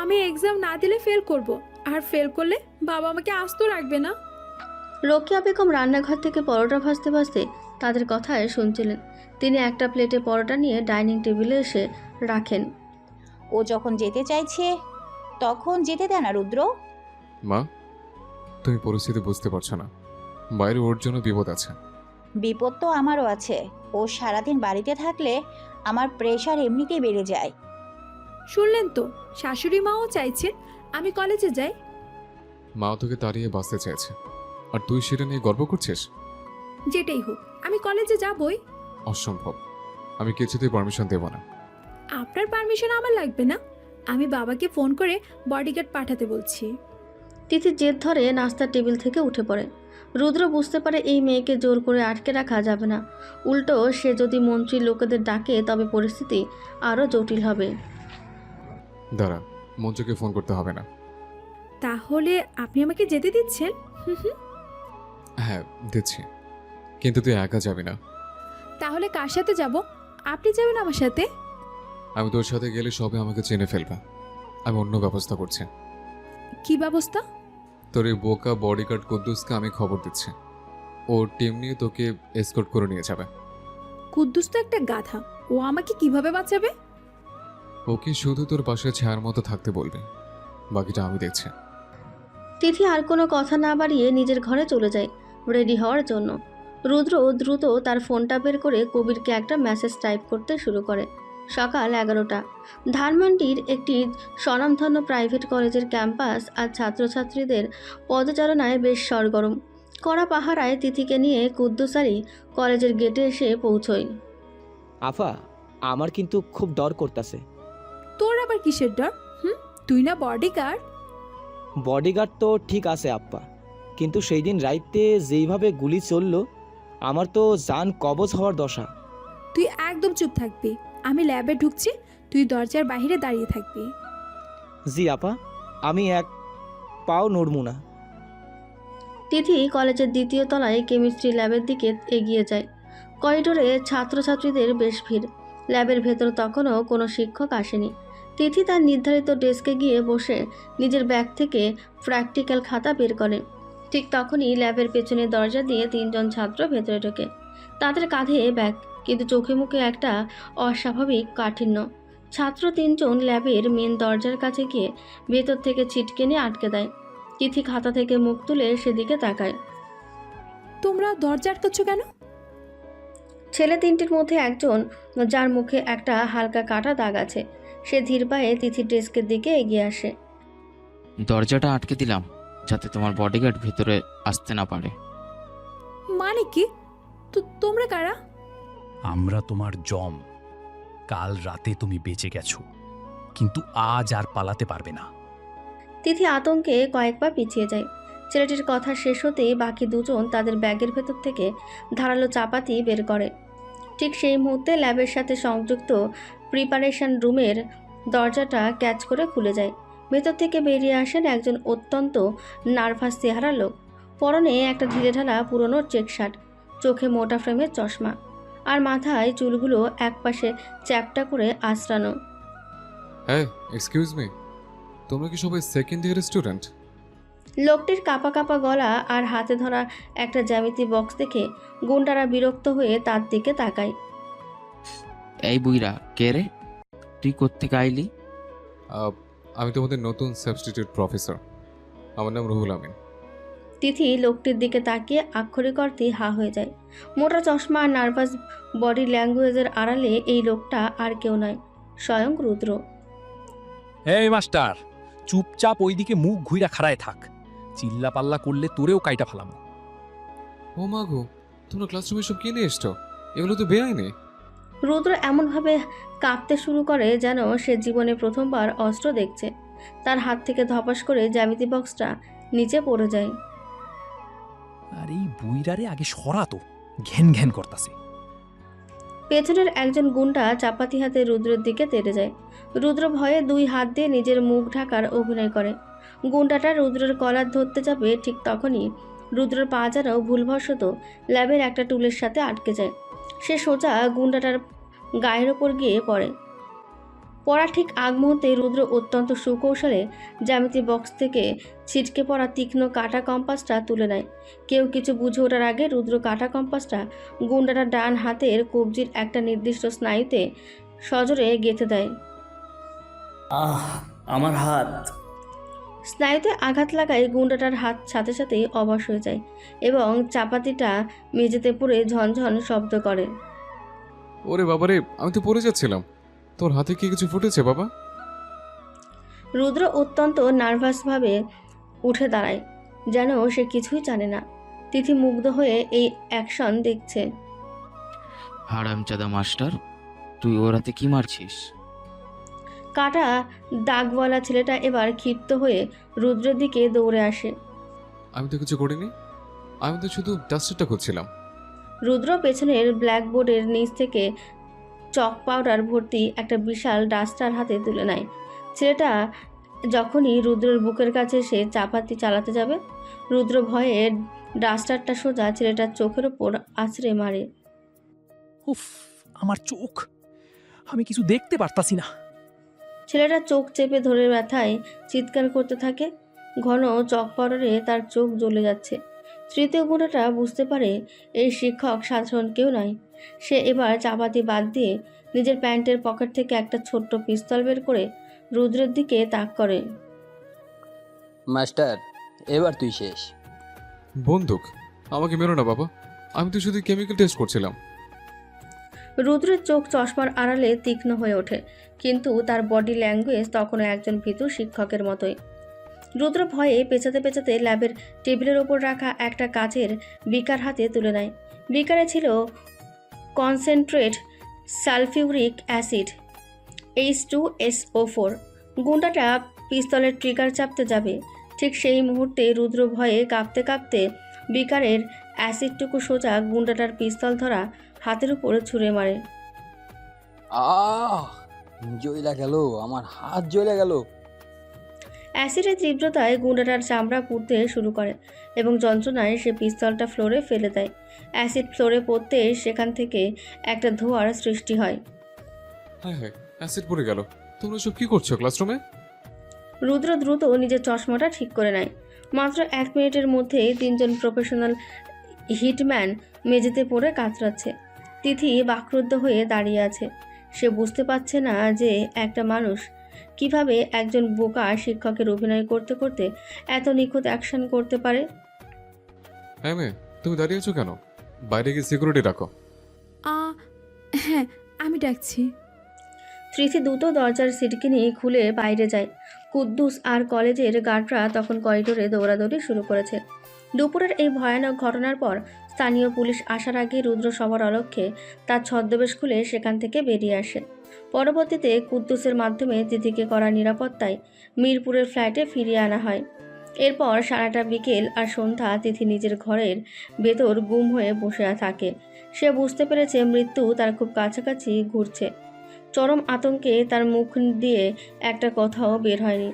আমি এক্সাম না দিলে ফেল করব, আর ফেল করলে বাবা আমাকে আস্ত রাখবে না। রোকেয়া বেগম রান্নাঘর থেকে পরোটা ভাজতে ভাজতে তাদের কথায় শুনছিলেন। তিনি একটা প্লেটে পরোটা নিয়ে ডাইনিং টেবিলে এসে রাখেন। ও যখন যেতে চাইছে তখন যেতে দেয় না রুদ্র। মা, তুমি পরিস্থিতি বুঝতে পারছো না, বাইরে ওর জন্য বিপদ আছে। বিপদ তো আমারও আছে। ও সারাদিন বাড়িতে থাকলে আমার প্রেশার এমনিতেই বেড়ে যায়। শুনলেন তো, শাশুড়ি মাও চাইছেন আমি কলেজে যাই। মা তোকে তাড়িয়ে বাঁচতে চাইছে, আর তুই সেটা নিয়ে গর্ব করছিস? যেটাই হোক, আমি কলেজে যাবই। অসম্ভব, আমি কিছুতেই পারমিশন দেব না। আপনার পারমিশন আমার লাগবে না, আমি বাবাকে ফোন করে বডিগার্ড পাঠাতে বলছি। তিথি জেদ ধরে নাস্তার টেবিল থেকে উঠে পড়ে। রুদ্র বুঝতে পারে এই মেয়েকে জোর করে আটকে রাখা যাবে না, উল্টো সে যদি মন্ত্রী লোকেদের ডাকে তবে পরিস্থিতি আরও জটিল হবে। দাঁড়া, মঞ্চকে ফোন করতে হবে না। তাহলে আপনি আমাকে যেতে দিচ্ছেন? হ্যাঁ দিচ্ছি, কিন্তু তুই একা যাবি না। তাহলে কার সাথে যাব? আপনি যাবেন আমার সাথে? আমি তোর সাথে গেলে সবে আমাকে চিনে ফেলবে। আমি অন্য ব্যবস্থা করছি। কি ব্যবস্থা? তোর এই বোকা বডিগার্ড কুদ্দুসকে আমি খবর দিচ্ছি, ওর টিম নিয়ে তোকে এসকর্ট করে নিয়ে যাবে। কুদ্দুস তো একটা গাধা, ও আমাকে কিভাবে বাঁচাবে? ওকে শুধু তোর পাশে ছায়ার মতো থাকতে বলবি, বাকিটা আমি দেখছি। তিথি আর কোনো কথা না বাড়িয়ে নিজের ঘরে চলে যায় রেডি হওয়ার জন্য। রুদ্র দ্রুত তার ফোনটা বের করে কবিরকে একটা মেসেজ টাইপ করতে শুরু করে। সকাল 11টা। ধানমন্ডির একটি স্বনামধন্য প্রাইভেট কলেজের ক্যাম্পাস আর ছাত্রছাত্রীদের পদচারণায় বেশ সরগরম। কড়া পাহারায় তিথিকে নিয়ে কুদ্দুসারি কলেজের গেটে এসে পৌঁছয়। আফা, আমার কিন্তু খুব ডর করতেছে। তোর আবার কিসের ডর? তুই না বডিগার্ড? বডিগার্ড তো ঠিক আছে আপ্পা, কিন্তু সেই দিন রাইতে যেইভাবে গুলি চললো, আমার তো জান কবজ হওয়ার দশা। তুই একদম চুপ থাকবি। আমি ল্যাবে ঢুকছি, তুই দরজার বাইরে দাঁড়িয়ে থাকবি। জি আপা, আমি এক পাও নড়বো না। তিথি কলেজের দ্বিতীয় তলায় কেমিস্ট্রি ল্যাবের দিকে এগিয়ে যায়। করিডোরে ছাত্রছাত্রীদের বেশ ভিড়। ল্যাবের ভেতর তখনও কোনো শিক্ষক আসেনি। তিথি তার নির্ধারিত ডেস্কে গিয়ে বসে নিজের ব্যাগ থেকে প্র্যাকটিক্যাল খাতা বের করে। ঠিক তখনই ল্যাবের পেছনের দরজা দিয়ে 3 জন ছাত্র ভেতরে ঢোকে। তাদের কাঁধে ব্যাগ, কিন্তু চোখে মুখে একটা অস্বাভাবিক কাঠিন্য। ছাত্র 3 জন ল্যাবের মেন দরজার কাছে গিয়ে ভেতর থেকে ছিটকে নিয়ে আটকে দেয়। তিথি খাতা থেকে মুখ তুলে সেদিকে তাকায়। তোমরা দরজা আটকাচ্ছ কেন? ছেলে 3টির মধ্যে একজন, যার মুখে একটা হালকা কাটা দাগ আছে, সে ধীর পায়ে তিথির ডেস্কের দিকে এগিয়ে আসে। দরজাটা আটকে দিলাম যাতে তোমার বডিগার্ড ভেতরে আসতে না পারে। মানে কি? তোমরা কারা? আমরা তোমার জম। কাল রাতে তুমি বেঁচে গেছো, কিন্তু আজ আর পালাতে পারবে না। তিথি আতঙ্কে কয়েক পা পিছিয়ে যায়। ছেলেটির কথা শেষ হতেই বাকি 2 জন তাদের ব্যাগের ভেতর থেকে ধারালো চাপাতি বের করে। ঠিক সেই মুহূর্তে ল্যাবের সাথে সংযুক্ত প্রিপারেশন রুমের দরজাটা ক্যাচ করে খুলে যায়। ভেতর থেকে বেরিয়ে আসেন একজন অত্যন্ত নার্ভাস চেহারা লোক। পরনে একটা ঢিলেঢালা পুরনো চেক শার্ট, চোখে মোটা ফ্রেমের চশমা, আর মাথায় চুলগুলো একপাশে চ্যাপটা করে আঁচড়ানো। হ্যাঁ, এক্সকিউজ মি, তোমরা কি সবাই সেকেন্ড ইয়ারের স্টুডেন্ট? লোকটির কাঁপা কাঁপা গলা আর হাতে ধরা একটা জ্যামিতি বক্স দেখে গুন্ডারা বিরক্ত হয়ে তার দিকে তাকায়। এই বুইরা, কে রে? তুই কোত্থেকে আইলি? আমি তোমাদের নতুন সাবস্টিটিউট প্রফেসর। আমার নাম রুহুল আমিন। তিথি লোকটির দিকে তাকিয়ে আক্ষরিক অর্থে হা হয়ে যায়। মোটা চশমা আর নার্ভাস বডি ল্যাঙ্গুয়েজের আড়ালে এই লোকটা আর কেউ নয়, স্বয়ং রুদ্র। এই মাস্টার, চুপচাপ ওইদিকে মুখ ঘুইরা খাড়ায় থাক। চিল্লা পাল্লা করলে তোরেও কাইটা ফালামো। ও মা গো, তোমরা ক্লাসরুমে সব কি নিয়ে এসছো? এগুলো তো বেআইনি। রুদ্র এমনভাবে কাঁপতে শুরু করে যেন সে জীবনে প্রথমবার অস্ত্র দেখছে। তার হাত থেকে ধপাস করে জ্যামিতি বক্সটা নিচে পড়ে যায়। আর এই বুইরারে আগে সরাতো, ঘ্যান ঘ্যান করতাছে। পেছনের একজন গুন্ডা চাপাতি হাতে রুদ্রের দিকে তেড়ে যায়। রুদ্র ভয়ে 2 হাত দিয়ে নিজের মুখ ঢাকার অভিনয় করে। গুন্ডাটা রুদ্রের কলার ধরতে যাবে, ঠিক তখনই রুদ্রের পা যেন ভুলবশত ল্যাবের একটা টুলের সাথে আটকে যায়। সে সোজা গুন্ডাটার গায়ের ওপর গিয়ে পড়ে। পড়ার ঠিক আগ মুহূর্তে রুদ্র অত্যন্ত সুকৌশলে জ্যামিতি বক্স থেকে ছিটকে পড়া তীক্ষ্ণ কাটা কম্পাসটা তুলে নেয়। কেউ কিছু বুঝে ওঠার আগে রুদ্র কাটা কম্পাসটা গুন্ডাটার ডান হাতের কবজির একটা নির্দিষ্ট স্নায়ুতে সজোরে গেঁথে দেয়। আমার হাত। স্নায়ুতে আঘাত লাগায় গুন্ডাটার হাত সাথে সাথেই অবশ হয়ে যায় এবং চাপাতিটা মেঝেতে পড়ে ঝনঝন শব্দ করে। ওরে বাবারে, আমি তো পড়ে যাচ্ছিলাম। তোর হাতে কি কিছু ফুটেছে বাবা? রুদ্র অত্যন্ত নার্ভাসভাবে উঠে দাঁড়ায়, যেন সে কিছুই জানে না। তিথি মুগ্ধ হয়ে এই অ্যাকশন দেখছে। হারামজাদা মাস্টার, তুই ওর হাতে কি মারছিস? কাটা দাগওয়ালা ছেলেটা এবার ক্ষিপ্ত হয়ে রুদ্রের দিকে দৌড়ে আসে। আমি তো কিছু করিনি, আমি তো শুধু ডাস্টারটা করছিলাম। রুদ্র পেছনের ব্ল্যাকবোর্ডের নিচ থেকে চক পাউডার ভর্তি একটা বিশাল ডাস্টার হাতে তুলে নেয়। ছেলেটা যখনই রুদ্রের বুকের কাছে সে চাপাতি চালাতে যাবে, রুদ্র ভয়ে ডাস্টারটা সোজা ছেলেটার চোখের ওপর আছড়ে মারে। উফ, আমার চোখ, আমি কিছু দেখতে পারতাছি না। ছেলেটা চোখ চেপে ধরে ব্যথায় চিৎকার করতে থাকে। ঘন চক পাউডারে তার চোখ জ্বলে যাচ্ছে। তৃতীয় গুণাটা বুঝতে পারে এই শিক্ষক সাধারণ কেউ নয়। সে এবার চাপাতি বাদ দিয়ে নিজের প্যান্টের পকেট থেকে একটা ছোট্ট পিস্তল বের করে রুদ্রের দিকে তাক করে। মাস্টার, এবার তুই শেষ। বন্দুক? আমাকে মেরো না বাবা, আমি তো শুধু কেমিক্যাল টেস্ট করছিলাম। রুদ্রের চোখ চশমার আড়ালে তীক্ষ্ণ হয়ে ওঠে, কিন্তু তার বডি ল্যাঙ্গুয়েজ তখনও একজন ভীতু শিক্ষকের মতোই। রুদ্র ভয়ে পেঁচাতে পেঁচাতে ল্যাবের টেবিলের ওপর রাখা একটা কাচের বিকার হাতে তুলে নেয়। বিকারে ছিল কনসেন্ট্রেট সালফিউরিক অ্যাসিড H2SO4। গুন্ডাটা পিস্তলের ট্রিগার চাপতে যাবে, ঠিক সেই মুহূর্তে রুদ্র ভয়ে কাঁপতে কাঁপতে বিকারের অ্যাসিডটুকু সোজা গুন্ডাটার পিস্তল ধরা হাতের উপরে ছুঁড়ে মারে। জ্বইলা গেল, আমার হাত জ্বলে গেল। অ্যাসিডের তীব্রতায় গুন্ডাটার চামড়া পুড়তে শুরু করে এবং যন্ত্রণায় সে পিস্তলটা ফ্লোরে ফেলে দেয়। অ্যাসিড ফ্লোরে পড়তে সেখান থেকে একটা ধোঁয়ার সৃষ্টি হয়। হ্যাঁ হ্যাঁ, অ্যাসিড পড়ে গেল। তোমরা সব কি করছো ক্লাসরুমে? রুদ্র দ্রুত নিজের চশমাটা ঠিক করে নেয়। মাত্র 1 মিনিটের মধ্যে 3জন প্রফেশনাল হিটম্যান মেঝেতে পড়ে কাতরাচ্ছে। তিথি বাকরুদ্ধ হয়ে দাঁড়িয়ে আছে। সে বুঝতে পারছে না যে একটা মানুষ কিভাবে একজন বোকা শিক্ষকের অভিনয় করতে করতে এত নিখুঁত অ্যাকশন করতে পারে। হ্যাঁ মেয়ে, তুমি দাঁড়িয়ে আছো কেন? বাইরে গিয়ে সিকিউরিটি রাখো। হ্যাঁ, আমি ডাকছি। তৃথি দ্রুত দরজার সিটকিনি খুলে বাইরে যায়। কুদ্দুস আর কলেজের গার্ডরা তখন করিডোরে দৌড়াদৌড়ি শুরু করেছে। দুপুরের এই ভয়ানক ঘটনার পর স্থানীয় পুলিশ আসার আগে রুদ্র সবার অলক্ষ্যে তার ছদ্মবেশ খুলে সেখান থেকে বেরিয়ে আসে। পরবর্তীতে কুদ্দুসের মাধ্যমে তিথিকে করা নিরাপত্তায় মিরপুরের ফ্ল্যাটে ফিরিয়ে আনা হয়। এরপর সারাটা বিকেল আর সন্ধ্যা তিথি নিজের ঘরের ভেতর গুম হয়ে বসে থাকে। সে বুঝতে পেরেছে মৃত্যু তার খুব কাছাকাছি ঘুরছে। চরম আতঙ্কে তার মুখ দিয়ে একটা কথাও বের হয়নি।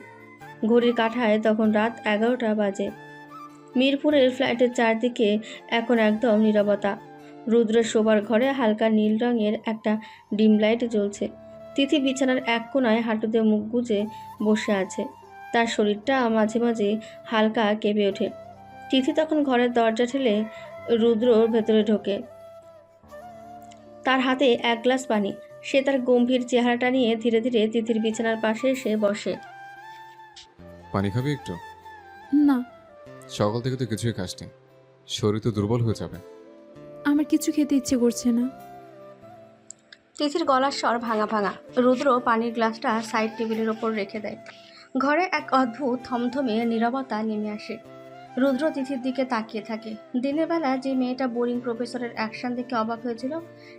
ঘড়ির কাঁটায় তখন রাত 11টা বাজে। মিরপুরের ফ্ল্যাটের চারদিকে এখন একদম নীরবতা। রুদ্রের শোবার ঘরে হালকা নীল রঙের একটা ডিম লাইট জ্বলছে। তিথি বিছানার এক কোণায় হাঁটুতে মুখ গুজে বসে আছে। তার শরীরটা মাঝে মাঝে হালকা কেঁপে ওঠে। তিথি তখন ঘরের দরজা ঠেলে রুদ্রর ভেতরে ঢোকে। তার হাতে 1 গ্লাস পানি। সে তার গম্ভীর চেহারাটা নিয়ে ধীরে ধীরে তিথির বিছানার পাশে এসে বসে। পানি খাবি একটু? না, সকাল থেকে তো কিছুই খাসনি, শরীর তো দুর্বল হয়ে যাবে। আমার কিছু খেতে ইচ্ছে করছে না। তিথির গলার স্বর ভাঙা ভাঙা। রুদ্র পানির গ্লাসটা সাইড টেবিলের ওপর রেখে দেয়। ঘরে এক অদ্ভুত থমথমে নীরবতা নেমে আসে। রুদ্র তিথির দিকে তাকিয়ে থাকে। দিনের বেলা যে মেয়েটা বোরিং প্রফেসরের অ্যাকশন দেখে অবাক হয়েছিল,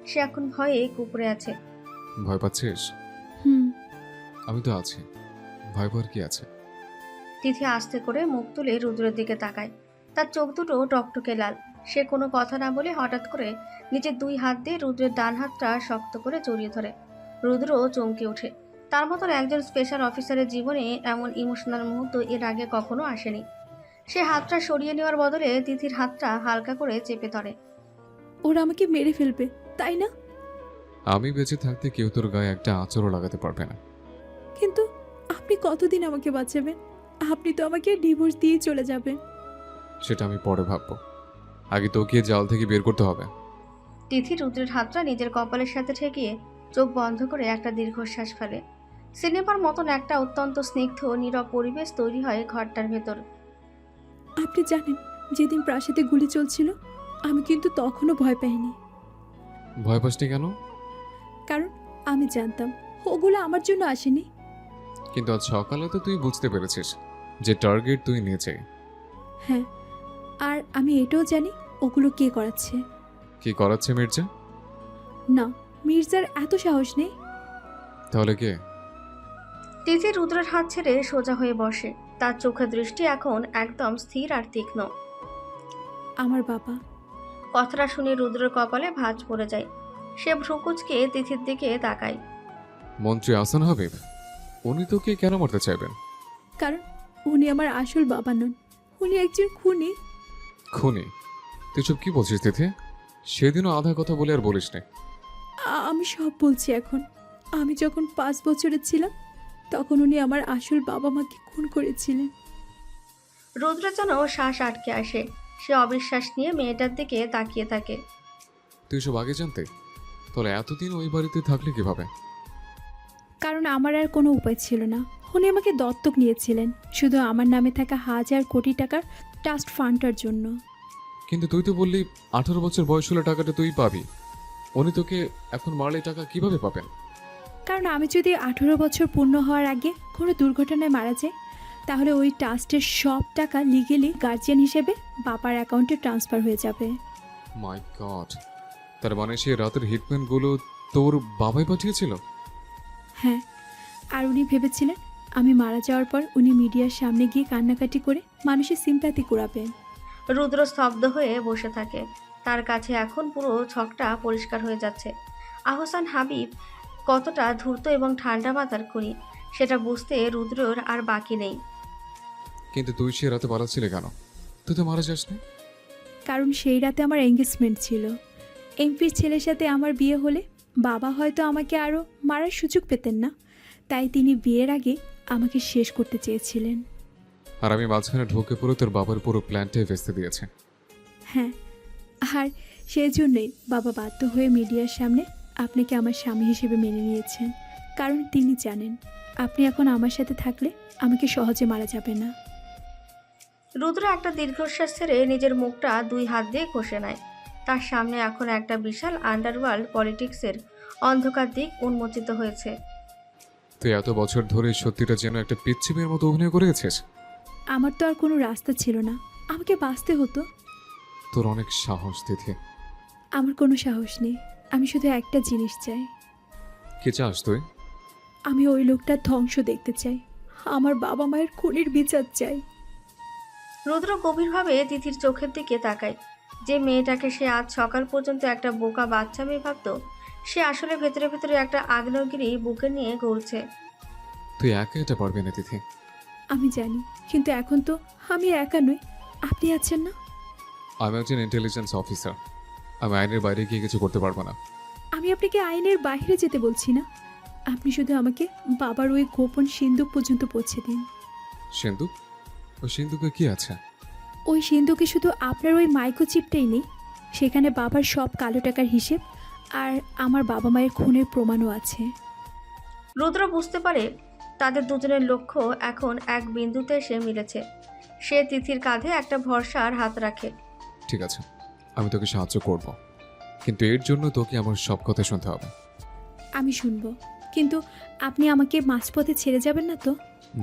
সে এখন ভয়ে কুঁকড়ে আছে। ভয় পাচ্ছিস? হুম। আমি তো আছি, ভয় পাওয়ার কি আছে? তিথি আস্তে করে মুখ তুলে রুদ্রের দিকে তাকায়। তার চোখ দুটো টকটকে লাল। সে কোনো কথা না বলে হঠাৎ করে নিজের 2 হাত দিয়ে রুদ্রের ডান হাতটা শক্ত করে জড়িয়ে ধরে। রুদ্র চমকে ওঠে। তার মতন একজন স্পেশাল অফিসারের জীবনে এমন ইমোশনাল মুহূর্ত এর আগে কখনো আসেনি। সে হাতটা সরিয়ে নেওয়ার বদলে তিথির হাতটা হালকা করে চেপে ধরে। ওরা আমাকে মেরে ফেলবে, তাই না? আমি বেঁচে থাকতে কেউ তোর গায়ে একটা আঁচড়ও লাগাতে পারবে না। কিন্তু আপনি কতদিন আমাকে বাঁচাবেন? আপনি তো আমাকে ডিভোর্স দিয়ে চলে যাবেন। সেটা আমি পরে ভাববো, আগে তোকে জাল থেকে বের করতে হবে। তিথি রুদ্রের হাতটা নিজের কপালের সাথে ঠেকিয়ে চোখ বন্ধ করে একটা দীর্ঘশ্বাস ফেলে। সিনেমার মতন একটা অত্যন্ত স্নিগ্ধ নীরব পরিবেশ তৈরি হয় ঘরটার ভেতর। আপনি জানেন, যেদিন প্রাসাদে গুলি চলছিল আমি কিন্তু তখনও ভয় পাইনি। ভয় পাসনি কেন? কারণ আমি জানতাম ওগুলো আমার জন্য আসেনি। কিন্তু আজ সকালে তো তুই বুঝতে পেরেছিস যে টার্গেট তুই নিয়েছে। হ্যাঁ, আর আমি এটাও জানি ওগুলো কে করাচ্ছে। কি করাচ্ছে মির্জা? না, মির্জার এত সাহস নেই। তাহলে কে? তিথি রুদ্রের হাত ছেড়ে সোজা হয়ে বসে। তার চোখের দৃষ্টি এখন একদম স্থির আর তীক্ষ্ণ। আমার বাবা। কথাটা শুনে রুদ্রের কপালে ভাঁজ পড়ে যায়। সে ভ্রুকুচকে তিথির দিকে তাকায়। মন্ত্রী আহসান হাবিব, উনি তোকে কেন মারতে চাইবেন? কারণ উনি আমার আসল বাবা নন, উনি একজন খুনি। খুনি? তুই সব কি বলছিস তিথি? সেদিনও আধা কথা বলে আর বলিস না। আমি সব বলছি এখন। আমি যখন 5 বছরের ছিলাম তখন উনি আমার আসল বাবা মাকে খুন করেছিলেন। রুদ্র যেন শ্বাস আটকে আসে। সে অবিশ্বাস নিয়ে মেয়েটার দিকে তাকিয়ে থাকে। তুই সব আগে জানতে? তাহলে এতদিন ওই বাড়িতে থাকলে কিভাবে? কারণ আমার আর কোনো উপায় ছিল না। উনি আমাকে দত্তক নিয়েছিলেন শুধু আমার নামে থাকা 1000 কোটি টাকার ট্রাস্ট ফান্ডটার জন্য। কিন্তু তুই তো বললি 18 বছর বয়স হলে টাকাটা তুই পাবি। উনি তোকে এখন মারলে টাকা কিভাবে পাবেন? কারণ আমি যদি 18 বছর পূর্ণ হওয়ার আগে কোনো দুর্ঘটনায় মারা যাই, তাহলে ওই ট্রাস্টের সব টাকা লিগেলি গার্জিয়ান হিসেবে বাবার অ্যাকাউন্টে ট্রান্সফার হয়ে যাবে। মাই গড, তার মানে সেই রাতের হিটম্যানগুলো তোর বাবাই পাঠিয়েছিল? হ্যাঁ, আর উনি ভেবেছিলেন আমি মারা যাওয়ার পর উনি মিডিয়ার সামনে গিয়ে কান্নাকাটি করে মানুষের সিম্প্যাথি কুড়াবেন। রুদ্র স্তব্ধ হয়ে বসে থাকে। তার কাছে এখন পুরো ছকটা পরিষ্কার হয়ে যাচ্ছে। আহসান হাবিব কতটা ধূর্ত এবং ঠান্ডা মাথার খুনি সেটা বুঝতে রুদ্রর আর বাকি নেই। কিন্তু তুই সে রাতে পালাচ্ছিলে কেন? তুই তো মারা যাসনি। কারণ সেই রাতে আমার এঙ্গেজমেন্ট ছিল। এমপির ছেলের সাথে আমার বিয়ে হলে বাবা হয়তো আমাকে আরও মারার সুযোগ পেতেন না, তাই তিনি বিয়ের আগে আমাকে শেষ করতে চেয়েছিলেন। আর আমি মাঝখানে ঢুকে পড়ে তোর বাবার পুরো প্ল্যানটাই ভেস্তে দিয়েছে। হ্যাঁ, আর সেই জন্যই বাবা বাধ্য হয়ে মিডিয়ার সামনে আপনাকে আমার স্বামী হিসেবে মেনে নিয়েছেন, কারণ তিনি জানেন আপনি এখন আমার সাথে থাকলে আমাকে সহজে মারা যাবে না। রুদ্র একটা দীর্ঘশ্বাস ছেড়ে নিজের মুখটা 2 হাত দিয়ে ঘষে নেয়। তার সামনে এখন একটা বিশাল আন্ডারওয়ার্ল্ড পলিটিক্সের অন্ধকার দিক উন্মোচিত হয়েছে। তুই এত বছর ধরে সত্যিটা যেন একটা পিচ্চি মেয়ের মতো অভিনয় করে গেছিস। আমার তো আর কোনো রাস্তা ছিল না, আমাকে বাঁচতে হতো। তোর অনেক সাহস তিথি। আমার কোনো সাহস নেই, আমি শুধু একটা জিনিস চাই। কি চাস তুই? আমি ওই লোকটার ধ্বংস দেখতে চাই, আমার বাবা মায়ের খুনির বিচার চাই। রুদ্র গভীরভাবে তিথির চোখের দিকে তাকায়। যে মেয়েটাকে সে আজ সকাল পর্যন্ত একটা বোকা বাচ্চা মেয়ে ভাবত, সে আসলে ভেতরে ভেতরে একটা আগ্নেয়গিরি বুকে নিয়ে ঘুরছে। তুই একা এটা পারবি না তিথি। আমি জানি, কিন্তু এখন তো আমি একা নই, আপনি আছেন না। আমি একজন ইন্টেলিজেন্স অফিসার। আমি আইনের বাইরে গিয়ে কিছু করতে পারবো না। আমি আপনাকে আইনের বাইরে যেতে বলছি না, আপনি শুধু আমাকে বাবার ওই গোপন সিন্দুক পর্যন্ত পৌঁছে দিন। সিন্ধুক? ওই সিন্ধুকে কি আছে? ওই সিন্ধুকে শুধু আপনার ওই মাইক্রোচিপটাই নেই, সেখানে বাবার সব কালো টাকার হিসেব আর আমার বাবা মায়ের খুনের প্রমাণও আছে। রুদ্র বুঝতে পারে তাদের দুজনের লক্ষ্য এখন এক বিন্দুতে এসে মিলেছে। সে তিথির কাঁধে একটা ভরসার হাত রাখে। ঠিক আছে, আমি তোকে সাহায্য করব, কিন্তু এর জন্য তোকে আমার সব কথা শুনতে হবে। আমি শুনবো, কিন্তু আপনি আমাকে মাঝপথে ছেড়ে যাবেন না তো?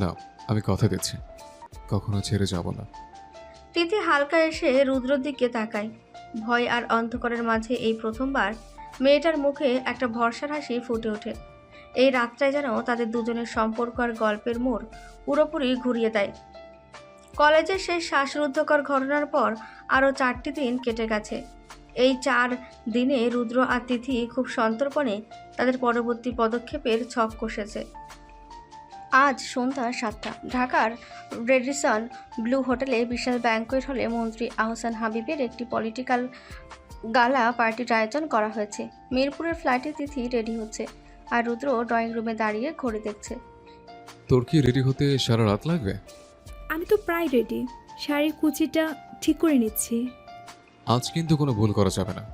না, আমি কথা দিচ্ছি, কখনো ছেড়ে যাব না। তিথি হালকা এসে রুদ্রর দিকে তাকায়। ভয় আর অন্ধকারের মাঝে এই প্রথমবার মেয়েটার মুখে একটা ভরসার হাসি ফুটে ওঠে। এই রাতটায় যেন তাদের দুজনের সম্পর্ক আর গল্পের মোড় পুরোপুরি ঘুরিয়ে দেয়। কলেজের সেই শ্বাসরুদ্ধকর ঘটনার পর আরও 4টি দিন কেটে গেছে। এই 4 দিনে রুদ্র আর তিথি খুব সন্তর্পণে তাদের পরবর্তী পদক্ষেপের ছক কষেছে। আজ সন্ধ্যা 7টা ঢাকার রেডিসন ব্লু হোটেলে বিশাল ব্যাংকোয়েট হলে মন্ত্রী আহসান হাবিবের একটি পলিটিক্যাল গালা পার্টির আয়োজন করা হয়েছে। মিরপুরের ফ্লাইটে তিথি রেডি হচ্ছে, আর রুদ্র ড্রয়িং রুমে দাঁড়িয়ে ঘড়ি দেখছে। তোর কি রেডি হতে সারা রাত লাগবে? আমি তো প্রায় রেডি, শাড়ির কুচিটা ঠিক করে নিচ্ছি। আজ কিন্তু কোনো ভুল করা যাবে না।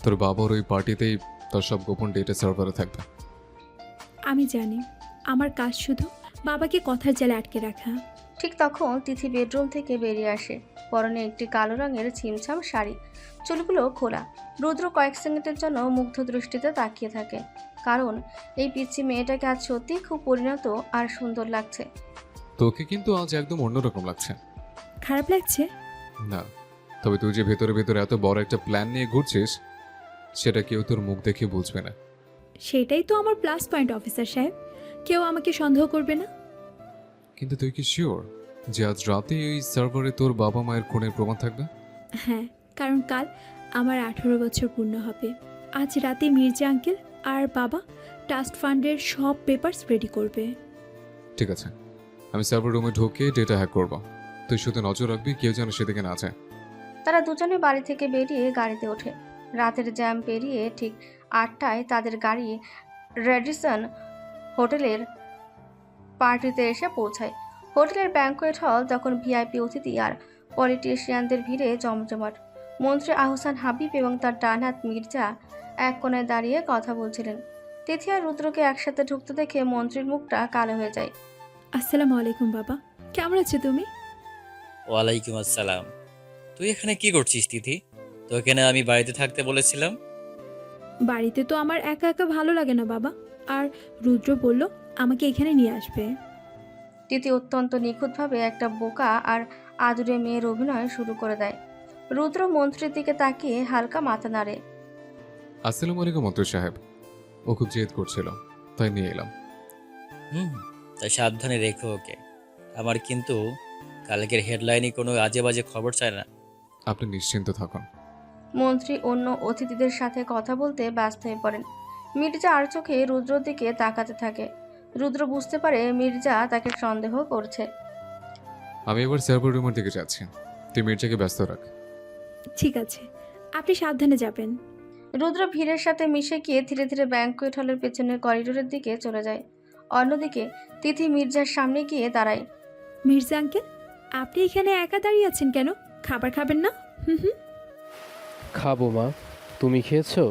তোর বাবার ওই পার্টিতেই তোর সব গোপন ডেটা সার্ভারে থাকবে। আমি জানি, আমার কাজ শুধু বাবাকে কথার জালে আটকে রাখা। ঠিক তখন তিথি বেডরুম থেকে বেরিয়ে আসে। পরনে একটি কালো রঙের ছিমছাম শাড়ি, চুলগুলো খোলা। রুদ্র কয়েক সেকেন্ডের জন্য মুগ্ধ দৃষ্টিতে তাকিয়ে থাকে, কারণ এই পিচ্চি মেয়েটাকে আজ সত্যি খুব পরিণত আর সুন্দর লাগছে। তোকে কিন্তু আজ একদম অন্যরকম লাগছে। খারাপ লাগছে না, তবে তুই যে ভেতরে ভেতরে এত বড় একটা প্ল্যান নিয়ে ঘুরছিস, সেটা কেউ তোর মুখ দেখে বুঝবে না। সেটাই তো আমার প্লাস পয়েন্ট অফিসার সাহেব, কেউ আমাকে সন্দেহ করবে না। কিন্তু তুই কি শিওর যে আজ রাতে ওই সার্ভারে তোর বাবা মায়ের খুনের প্রমাণ থাকবে? হ্যাঁ, কারণ কাল আমার 18 বছর পূর্ণ হবে। আজ রাতে মির্জা আঙ্কেল আর বাবা ট্রাস্ট ফান্ডের সব পেপারস রেডি করবে। ঠিক আছে, আমি সার্ভার রুমে ঢুকে ডেটা হ্যাক করব। তুই শুধু নজর রাখবি কেউ যেন সেদিকে না যায়। তারা দুজনে বাড়ি থেকে বেরিয়ে গাড়িতে ওঠে। রাতের জ্যাম পেরিয়ে ঠিক 8টায় তাদের গাড়ি রেডিসন হোটেলের পার্টিতে এসে পৌঁছায়। হোটেলের ব্যাংকোয়েট হল তখন ভিআইপি অতিথি আর পলিটিশিয়ানদের ভিড়ে জমজমাট। মন্ত্রী আহসান হাবিব এবং তার ডান হাত মির্জা এক কোণায় দাঁড়িয়ে কথা বলছিলেন। তিথি আর রুদ্রকে একসাথে ঢুকতে দেখে মন্ত্রীর মুখটা কালো হয়ে যায়। আসসালামু আলাইকুম বাবা, কেমন আছো তুমি? ওয়ালাইকুম আসসালাম। তুই এখানে কি করছিস তিথি? তোকে না আমি বাড়িতে থাকতে বলেছিলাম। বাড়িতে তো আমার একা একা ভালো লাগে না বাবা, আর রুদ্র বলল আমাকে এখানে নিয়ে আসবে। তিথি অত্যন্ত নিখুঁতভাবে একটা বোকা আর আদুরে মেয়ের অভিনয় শুরু করে দেয়। রুদ্র মন্ত্রীর দিকে তাকিয়ে হালকা মাথা নাড়ে। আসসালামু আলাইকুম মন্ত্রী সাহেব। ও খুব জেদ করছিল, তাই নিয়ে এলাম। তাই সাবধানে রেখো ওকে। আমার কিন্তু কালকের হেডলাইনে কোনো আজে বাজে খবর চাই না। আপনি নিশ্চিন্ত থাকুন। মন্ত্রী অন্য অতিথিদের সাথে কথা বলতে ব্যস্ত হয়ে পড়েন। মির্জা আর চোখে রুদ্রর দিকে তাকাতে থাকে। রুদ্র বুঝতে পারে মির্জা তাকে সন্দেহ করছে। আমি এবার সার্ভার রুমের দিকে যাচ্ছি, তুই মির্জাকে ব্যস্ত রাখ। ঠিক আছে, আপনি সাবধানে যাবেন। রুদ্র ভিড়ের সাথে মিশে গিয়ে ধীরে ধীরে ব্যাংকুয়েট হলের পেছনের করিডোরের দিকে চলে যায়। অন্যদিকে তিথি মির্জার সামনে গিয়ে দাঁড়ায়। মির্জা আঙ্কেল, আপনি এখানে একা দাঁড়িয়ে আছেন কেন? খাবার খাবেন না? হুম হুম। খাবো মা, তুমি খেয়েছো?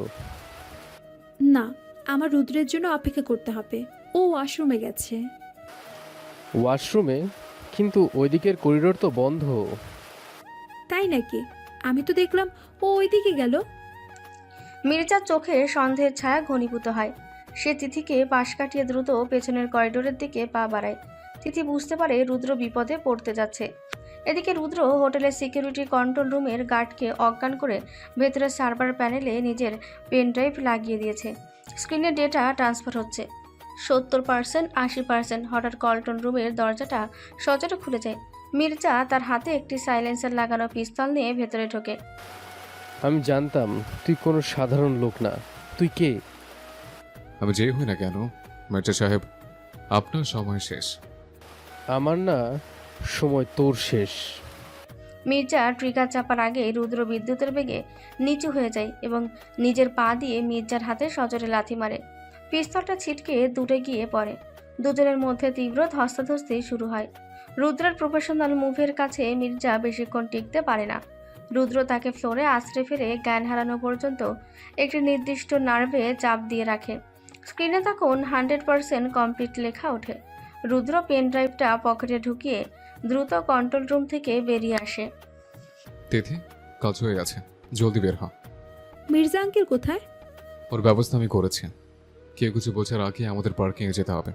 না, আমার রুদ্রের জন্য অপেক্ষা করতে হবে। ও ওয়াশরুমে গেছে। ওয়াশরুমে? কিন্তু ওইদিকের করিডোর তো বন্ধ। তাই নাকি? আমি তো দেখলাম ও ওইদিকে গেল। মির্জার চোখে সন্দেহের ছায়া ঘনীভূত হয়। সে তিথিকে পাশ কাটিয়ে দ্রুত পেছনের করিডোরের দিকে পা বাড়ায়। তিথি বুঝতে পারে রুদ্র বিপদে পড়তে যাচ্ছে। এদিকে রুদ্র হোটেলের সিকিউরিটি কন্ট্রোল রুমের গার্ডকে অজ্ঞান করে ভেতরের সার্ভার প্যানেলে নিজের পেন ড্রাইভ লাগিয়ে দিয়েছে। স্ক্রিনে ডেটা ট্রান্সফার হচ্ছে। 70%, 80%। হঠাৎ কন্ট্রোল রুমের দরজাটা সজোরে খুলে যায়। মির্জা তার হাতে একটি সাইলেন্সার লাগানো পিস্তল নিয়ে ভেতরে ঢোকে। আমি জানতাম তুই কোনো সাধারণ লোক না। তুই কে? আমি যেই হই না কেন মির্জা সাহেব, আপনার সময় শেষ। আমার না, সময় তোর শেষ। মির্জা ট্রিগার চাপার আগে রুদ্র বিদ্যুতের বেগে নিচু হয়ে যায় এবং নিজের পা দিয়ে মির্জার হাতে সজোরে লাথি মারে। পিস্তলটা ছিটকে দূরে গিয়ে পড়ে। দুজনের মধ্যে তীব্র ধস্তাধস্তি শুরু হয়। রুদ্রের প্রফেশনাল মুভের কাছে মির্জা বেশিক্ষণ টিকতে পারে না। রুদ্র তাকে ফ্লোরে আছড়ে ফেলে জ্ঞান হারানো পর্যন্ত একটি নির্দিষ্ট নার্ভে চাপ দিয়ে রাখে। স্ক্রিনে তখন 100% কমপ্লিট লেখা ওঠে। রুদ্র পেন ড্রাইভটা পকেটে ঢুকিয়ে দ্রুত কন্ট্রোল রুম থেকে বেরিয়ে আসে। তিথি, কাজ হয়ে গেছে, জলদি বের হ। মির্জা আঙ্কেল কোথায়? ওর ব্যবস্থা আমি করেছি। কেউ কিছু বোঝার আগে আমাদের পার্কিংয়ে যেতে হবে।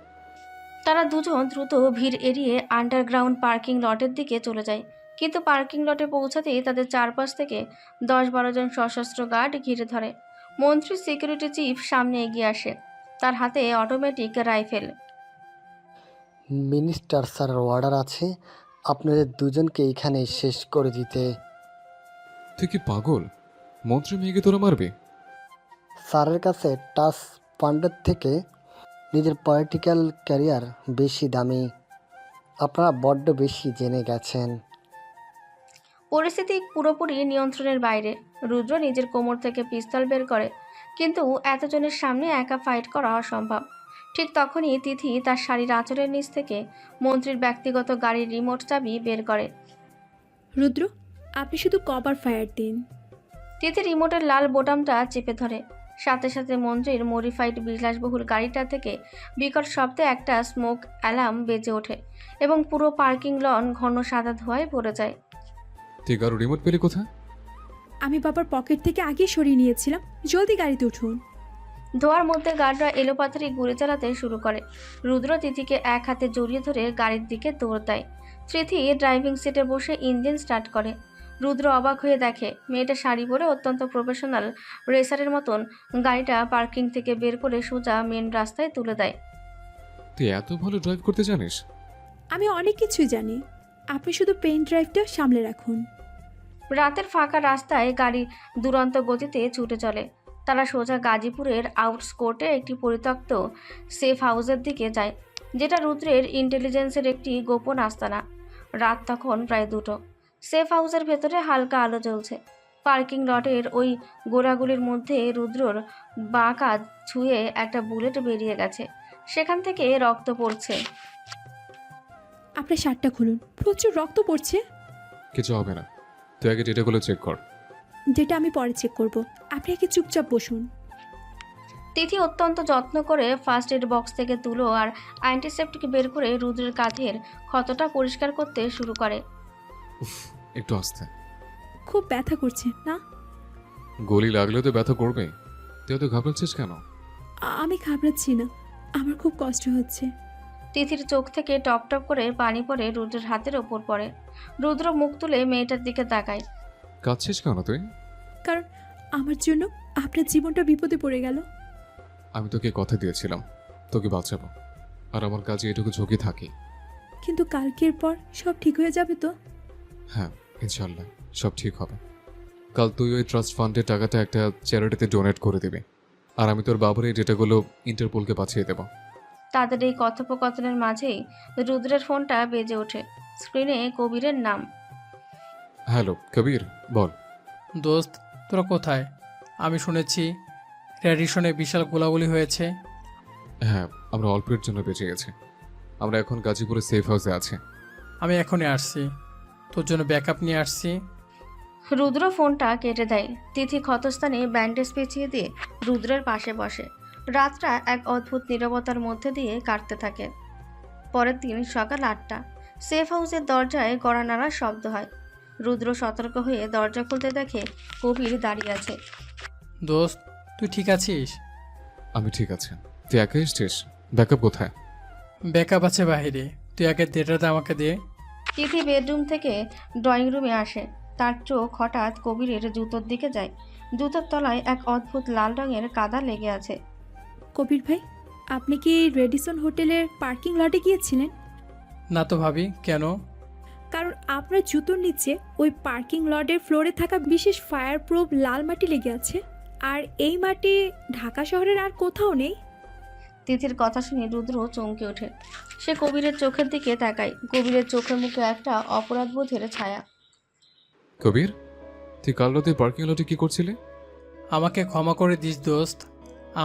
তারা দুজন দ্রুত ভিড় এড়িয়ে আন্ডারগ্রাউন্ড পার্কিং লটের দিকে চলে যায়। কিন্তু পার্কিং লটে পৌঁছাতেই তাদের চারপাশ থেকে 10-12 জন সশস্ত্র গার্ড ঘিরে ধরে। মন্ত্রী সিকিউরিটি চিফ সামনে এগিয়ে আসে, তার হাতে অটোমেটিক রাইফেল। মিনিস্টার স্যারের অর্ডার আছে আপনাদের দুজনকে এখানে শেষ করে দিতে। তুই কি পাগল? মন্ত্রী মেয়েকে তোরা মারবি? স্যারের কাছে টাচ ফান্ডের থেকে নিজের পলিটিক্যাল ক্যারিয়ার বেশি দামি। আপনারা বড্ড বেশি জেনে গেছেন। পরিস্থিতি পুরোপুরি নিয়ন্ত্রণের বাইরে। রুদ্র নিজের কোমর থেকে পিস্তল বের করে, কিন্তু এতজনের সামনে একা ফাইট করা অসম্ভব। ঠিক তখনই তিথি তার শাড়ির আঁচলের নিচ থেকে মন্ত্রীর ব্যক্তিগত গাড়ির রিমোট চাবি বের করে। রুদ্র, আপনি শুধু কভার ফায়ার দিন। তিথি রিমোটের লাল বোতামটা চেপে ধরে। সাথে সাথে মন্ত্রীর মডিফাইড বিলাসবহুল গাড়িটা থেকে বিকট শব্দে একটা স্মোক অ্যালার্ম বেজে ওঠে এবং পুরো পার্কিং লন ঘন সাদা ধোঁয়ায় ভরে যায়। তুই কারো রিমোট পেলি কোথায়? আমি বাবার পকেট থেকে আগে সরিয়ে নিয়েছিলাম। জলদি গাড়িতে উঠুন। ধোয়ার মধ্যে গার্ডরা এলোপাথারি গুলি চালাতে শুরু করে। রুদ্র তিথিকে এক হাতে জড়িয়ে ধরে গাড়ির দিকে দৌড় দেয়। তিথি ড্রাইভিং সিটে বসে ইঞ্জিন স্টার্ট করে। রুদ্র অবাক হয়ে দেখে মেয়েটা শাড়ি পরে অত্যন্ত প্রফেশনাল রেসারের মতন গাড়িটা পার্কিং থেকে বের করে সোজা মেন রাস্তায় তুলে দেয়। তুই এত ভালো ড্রাইভ করতে জানিস? আমি অনেক কিছুই জানি। আপনি শুধু পেন ড্রাইভটা সামলে রাখুন। রাতের ফাঁকা রাস্তায় গাড়ি দুরন্ত গতিতে ছুটে চলে। তারা সোজা গাজীপুরের আউটস্কোর্টে একটি পরিত্যক্ত সেফ হাউসের দিকে যায়, যেটা রুদ্রের ইন্টেলিজেন্সের একটি গোপন আস্তানা। রাত তখন প্রায় 2টো। সেফ হাউসের ভেতরে হালকা আলো জ্বলছে। পার্কিং লটের ওই গোড়াগুলির মধ্যে রুদ্রর বাঁ কাঁধ ছুঁয়ে একটা বুলেট বেরিয়ে গেছে। সেখান থেকে রক্ত পড়ছে। আপনার শার্টটা খুলুন, প্রচুর রক্ত পড়ছে। কিছু হবে না, তুই আগে ডেটাগুলো চেক কর। যেটা আমি পরে চেক করব। আপনি আগে চুপচাপ বসুন। তিথি অত্যন্ত যত্ন করে ফার্স্ট এড বক্স থেকে তুলো আর অ্যান্টিসেপ্টিক বের করে রুদ্রের কাঁধের ক্ষতটা পরিষ্কার করতে শুরু করে। উফ, একটু আস্তে। খুব ব্যথা করছে না? গুলি লাগলেও তো ব্যথা করবে। তুই এত ঘাবড়াচ্ছিস কেন? আমি ঘাবড়াচ্ছি না, আমার খুব কষ্ট হচ্ছে। তিথির চোখ থেকে টপ টপ করে পানি পড়ে রুদ্রের হাতের ওপর পড়ে। রুদ্র মুখ তুলে মেয়েটার দিকে তাকায়। কাঁদছিস কেন তুই? কারণ আমার জন্য আপনার জীবনটা বিপদে পড়ে গেল। আমি তোকে কথা দিয়েছিলাম তোকে বাঁচাবো, আর আমার কাজে এটুকু ঝুঁকি থাকি। কিন্তু কালকের পর সব ঠিক হয়ে যাবে তো? হ্যাঁ, ইনশাল্লাহ সব ঠিক হবে। কাল তুই ওই ট্রাস্ট ফান্ডের টাকাটা একটা চ্যারিটিতে ডোনেট করে দিবি। আর আমি তোর বাবার এই ডেটাগুলো ইন্টারপোলকে পাঠিয়ে দেব। তাদের এই কথোপকথনের মাঝেই রুদ্রের ফোনটা বেজে ওঠে। স্ক্রিনে কবিরের নাম। হ্যালো কবির, বল। দোস্ত, তোরা কোথায়? আমি শুনেছি রেডিশনে বিশাল গোলাগুলি হয়েছে। হ্যাঁ, আমরা অল্পের জন্য বেঁচে গেছি। আমরা এখন গাজীপুরে সেফ হাউসে আছি। আমি এখনই আসছি, তোর জন্য ব্যাকআপ নিয়ে আসছি। রুদ্র ফোনটা কেটে দেয়। তিথি ক্ষতস্থানে ব্যান্ডেজ পেঁচিয়ে দিয়ে রুদ্রের পাশে বসে। রাতটা এক অদ্ভুত নীরবতার মধ্যে দিয়ে কাটতে থাকে। পরের দিন সকাল 8টা। সেফ হাউসের দরজায় গড়া নাড়ার শব্দ হয়। রুদ্র সতর্ক হয়ে দরজা খুলতে দেখে কবির দাঁড়িয়ে আছে। দোস্ত, তুই ঠিক আছিস? আমি ঠিক আছে। তুই একা এসছিস? ব্যাকআপ কোথায়? ব্যাকআপ আছে বাইরে, তুই আগে ডেটাটা আমাকে দে। তিথি বেডরুম থেকে ড্রয়িং রুমে আসে। তার চোখ হঠাৎ কবিরের জুতোর দিকে যায়। জুতোর তলায় এক অদ্ভুত লাল রঙের কাদা লেগে আছে। কবির ভাই, আপনি কি রেডিসন হোটেলের পার্কিং লটে গিয়েছিলেন? না তো ভাবি, কেন? কারণ আপনার জুতোর নিচে ওই পার্কিং লটের ফ্লোরে থাকা বিশেষ ফায়ার প্রুফ লাল মাটি লেগে আছে। আর এই মাটি ঢাকা শহরের আর কোথাও নেই। তিথির কথা শুনে রুদ্র চমকে ওঠে। সে কবিরের চোখের দিকে তাকায়। কবিরের চোখে মুখে একটা অপরাধবোধের ছায়া। কবির, তুই কাল রাতে পার্কিং লটে কি করছিলি? আমাকে ক্ষমা করে দিস দোস্ত,